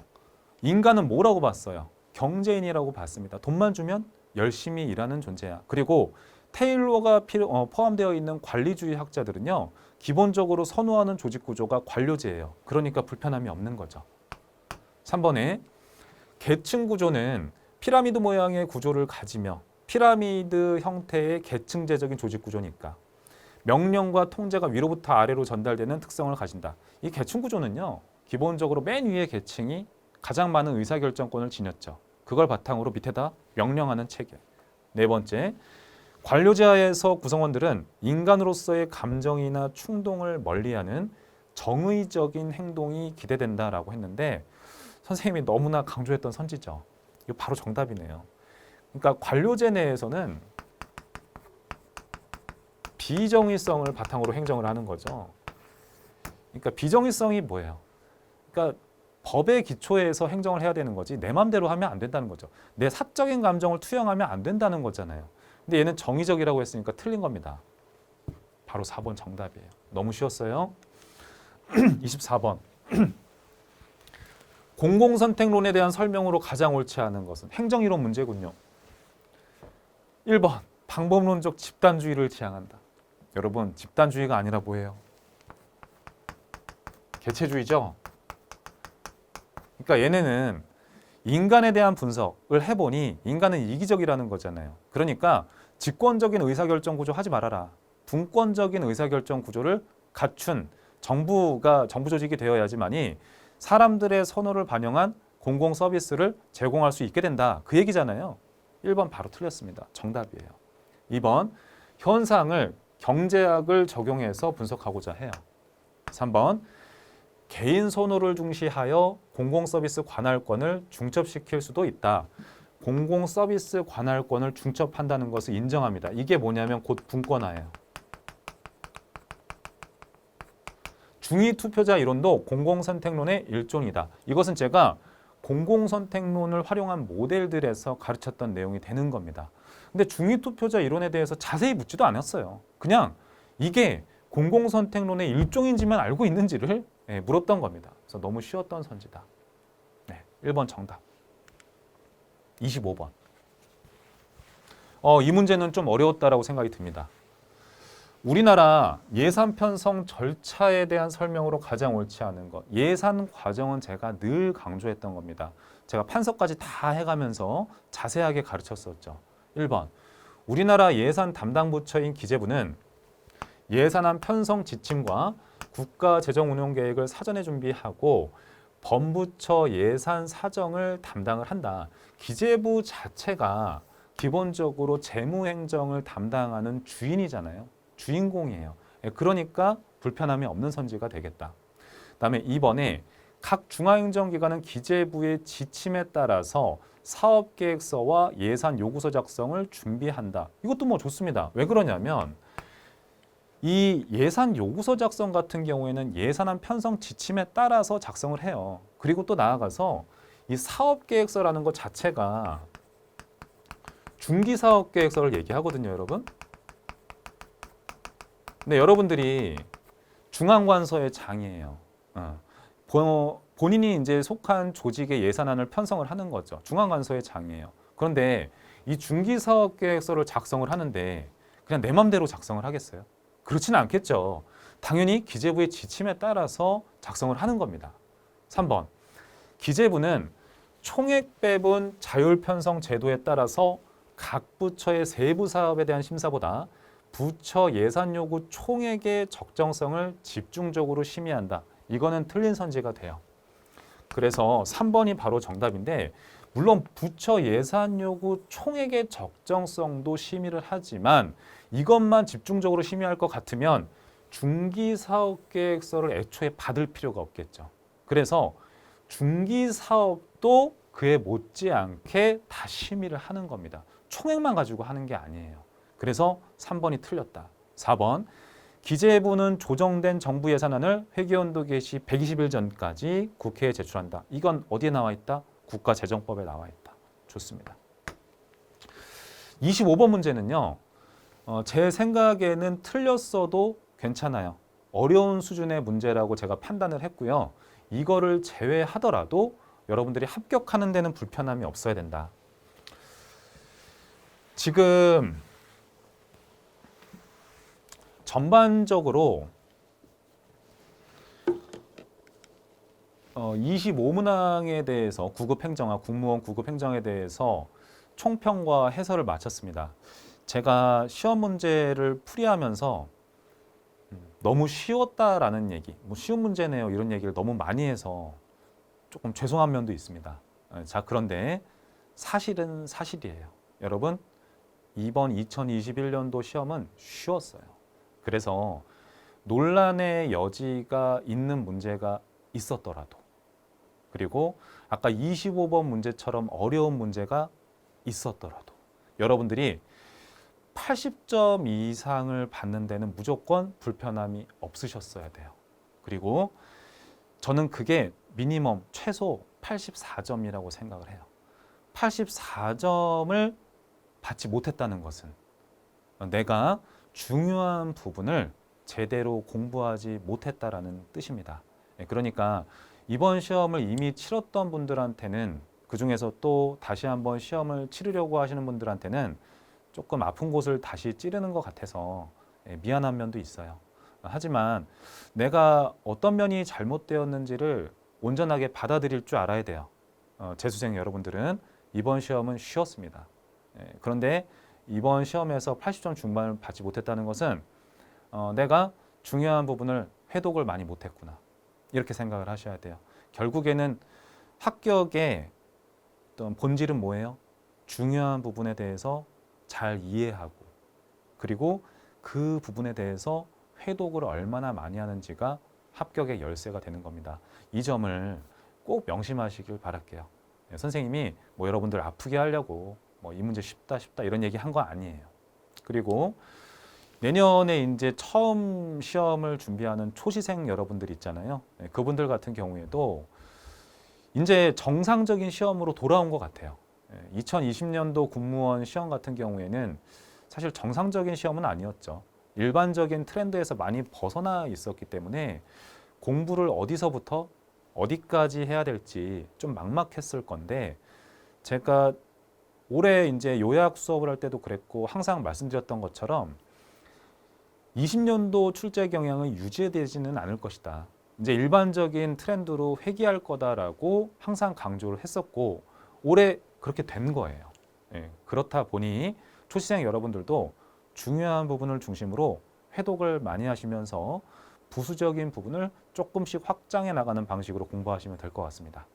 인간은 뭐라고 봤어요? 경제인이라고 봤습니다. 돈만 주면 열심히 일하는 존재야. 그리고 테일러가 포함되어 있는 관리주의 학자들은요, 기본적으로 선호하는 조직 구조가 관료제예요. 그러니까 불편함이 없는 거죠. 3번에 계층 구조는 피라미드 모양의 구조를 가지며 피라미드 형태의 계층제적인 조직 구조니까 명령과 통제가 위로부터 아래로 전달되는 특성을 가진다. 이 계층 구조는요, 기본적으로 맨 위의 계층이 가장 많은 의사결정권을 지녔죠. 그걸 바탕으로 밑에다 명령하는 체계. 4번째, 관료제하에서 구성원들은 인간으로서의 감정이나 충동을 멀리하는 정의적인 행동이 기대된다라고 했는데 선생님이 너무나 강조했던 선지죠. 이거 바로 정답이네요. 그러니까 관료제 내에서는 비정의성을 바탕으로 행정을 하는 거죠. 그러니까 비정의성이 뭐예요? 그러니까 법의 기초에서 행정을 해야 되는 거지 내 맘대로 하면 안 된다는 거죠. 내 사적인 감정을 투영하면 안 된다는 거잖아요. 근데 얘는 정의적이라고 했으니까 틀린 겁니다. 바로 4번 정답이에요. 너무 쉬웠어요. 24번. 공공선택론에 대한 설명으로 가장 옳지 않은 것은 행정이론 문제군요. 1번. 방법론적 집단주의를 지향한다. 여러분, 집단주의가 아니라 뭐예요? 개체주의죠? 그러니까 얘네는 인간에 대한 분석을 해보니 인간은 이기적이라는 거잖아요. 그러니까 직권적인 의사결정 구조 하지 말아라. 분권적인 의사결정 구조를 갖춘 정부 조직이 되어야지만이 사람들의 선호를 반영한 공공 서비스를 제공할 수 있게 된다. 그 얘기잖아요. 1번 바로 틀렸습니다. 정답이에요. 2번 현상을 경제학을 적용해서 분석하고자 해요. 3번 개인 선호를 중시하여 공공 서비스 관할권을 중첩시킬 수도 있다. 공공 서비스 관할권을 중첩한다는 것을 인정합니다. 이게 뭐냐면 곧 분권화예요. 중위 투표자 이론도 공공선택론의 일종이다. 이것은 제가 공공선택론을 활용한 모델들에서 가르쳤던 내용이 되는 겁니다. 근데 중위 투표자 이론에 대해서 자세히 묻지도 않았어요. 그냥 이게 공공선택론의 일종인지만 알고 있는지를 물었던 겁니다. 그래서 너무 쉬웠던 선지다. 네, 1번 정답. 25번. 이 문제는 좀 어려웠다라고 생각이 듭니다. 우리나라 예산 편성 절차에 대한 설명으로 가장 옳지 않은 것. 예산 과정은 제가 늘 강조했던 겁니다. 제가 판서까지 다 해가면서 자세하게 가르쳤었죠. 1번. 우리나라 예산 담당 부처인 기재부는 예산안 편성 지침과 국가재정운용계획을 사전에 준비하고 범부처 예산 사정을 담당을 한다. 기재부 자체가 기본적으로 재무행정을 담당하는 주인이잖아요. 주인공이에요. 그러니까 불편함이 없는 선지가 되겠다. 그다음에 2번에 각 중앙행정기관은 기재부의 지침에 따라서 사업계획서와 예산 요구서 작성을 준비한다. 이것도 뭐 좋습니다. 왜 그러냐면 이 예산 요구서 작성 같은 경우에는 예산안 편성 지침에 따라서 작성을 해요. 그리고 또 나아가서 이 사업계획서라는 것 자체가 중기사업계획서를 얘기하거든요, 여러분. 근데 여러분들이 중앙관서의 장이에요. 본인이 이제 속한 조직의 예산안을 편성을 하는 거죠. 중앙관서의 장이에요. 그런데 이 중기사업계획서를 작성을 하는데 그냥 내 맘대로 작성을 하겠어요? 그렇지는 않겠죠. 당연히 기재부의 지침에 따라서 작성을 하는 겁니다. 3번, 기재부는 총액 배분 자율 편성 제도에 따라서 각 부처의 세부 사업에 대한 심사보다 부처 예산 요구 총액의 적정성을 집중적으로 심의한다. 이거는 틀린 선지가 돼요. 그래서 3번이 바로 정답인데, 물론 부처 예산 요구 총액의 적정성도 심의를 하지만 이것만 집중적으로 심의할 것 같으면 중기사업계획서를 애초에 받을 필요가 없겠죠. 그래서 중기사업도 그에 못지않게 다 심의를 하는 겁니다. 총액만 가지고 하는 게 아니에요. 그래서 3번이 틀렸다. 4번, 기재부는 조정된 정부 예산안을 회계연도 개시 120일 전까지 국회에 제출한다. 이건 어디에 나와 있다? 국가재정법에 나와 있다. 좋습니다. 25번 문제는요. 제 생각에는 틀렸어도 괜찮아요. 어려운 수준의 문제라고 제가 판단을 했고요. 이거를 제외하더라도 여러분들이 합격하는 데는 불편함이 없어야 된다. 지금 전반적으로 25문항에 대해서 구급행정학, 국무원 구급행정에 대해서 총평과 해설을 마쳤습니다. 제가 시험 문제를 풀이하면서 너무 쉬웠다라는 얘기, 뭐 쉬운 문제네요 이런 얘기를 너무 많이 해서 조금 죄송한 면도 있습니다. 자, 그런데 사실은 사실이에요. 여러분, 이번 2021년도 시험은 쉬웠어요. 그래서 논란의 여지가 있는 문제가 있었더라도, 그리고 아까 25번 문제처럼 어려운 문제가 있었더라도 여러분들이 80점 이상을 받는 데는 무조건 불편함이 없으셨어야 돼요. 그리고 저는 그게 미니멈 최소 84점이라고 생각을 해요. 84점을 받지 못했다는 것은 내가 중요한 부분을 제대로 공부하지 못했다라는 뜻입니다. 그러니까 이번 시험을 이미 치렀던 분들한테는, 그중에서 또 다시 한번 시험을 치르려고 하시는 분들한테는 조금 아픈 곳을 다시 찌르는 것 같아서 미안한 면도 있어요. 하지만 내가 어떤 면이 잘못되었는지를 온전하게 받아들일 줄 알아야 돼요. 재수생 여러분들은 이번 시험은 쉬웠습니다. 그런데 이번 시험에서 80점 중반을 받지 못했다는 것은 내가 중요한 부분을 회독을 많이 못했구나, 이렇게 생각을 하셔야 돼요. 결국에는 합격의 어떤 본질은 뭐예요? 중요한 부분에 대해서 잘 이해하고, 그리고 그 부분에 대해서 회독을 얼마나 많이 하는지가 합격의 열쇠가 되는 겁니다. 이 점을 꼭 명심하시길 바랄게요. 선생님이 뭐 여러분들 아프게 하려고 뭐 이 문제 쉽다 이런 얘기 한 거 아니에요. 그리고 내년에 이제 처음 시험을 준비하는 초시생 여러분들 있잖아요. 그분들 같은 경우에도 이제 정상적인 시험으로 돌아온 것 같아요. 2020년도 공무원 시험 같은 경우에는 사실 정상적인 시험은 아니었죠. 일반적인 트렌드에서 많이 벗어나 있었기 때문에 공부를 어디서부터 어디까지 해야 될지 좀 막막했을 건데, 제가 올해 이제 요약 수업을 할 때도 그랬고 항상 말씀드렸던 것처럼 20년도 출제 경향은 유지되지는 않을 것이다. 이제 일반적인 트렌드로 회귀할 거다라고 항상 강조를 했었고, 올해 그렇게 된 거예요. 그렇다 보니 초시생 여러분들도 중요한 부분을 중심으로 회독을 많이 하시면서 부수적인 부분을 조금씩 확장해 나가는 방식으로 공부하시면 될 것 같습니다.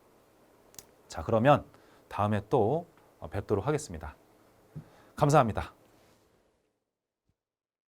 자, 그러면 다음에 또 뵙도록 하겠습니다. 감사합니다.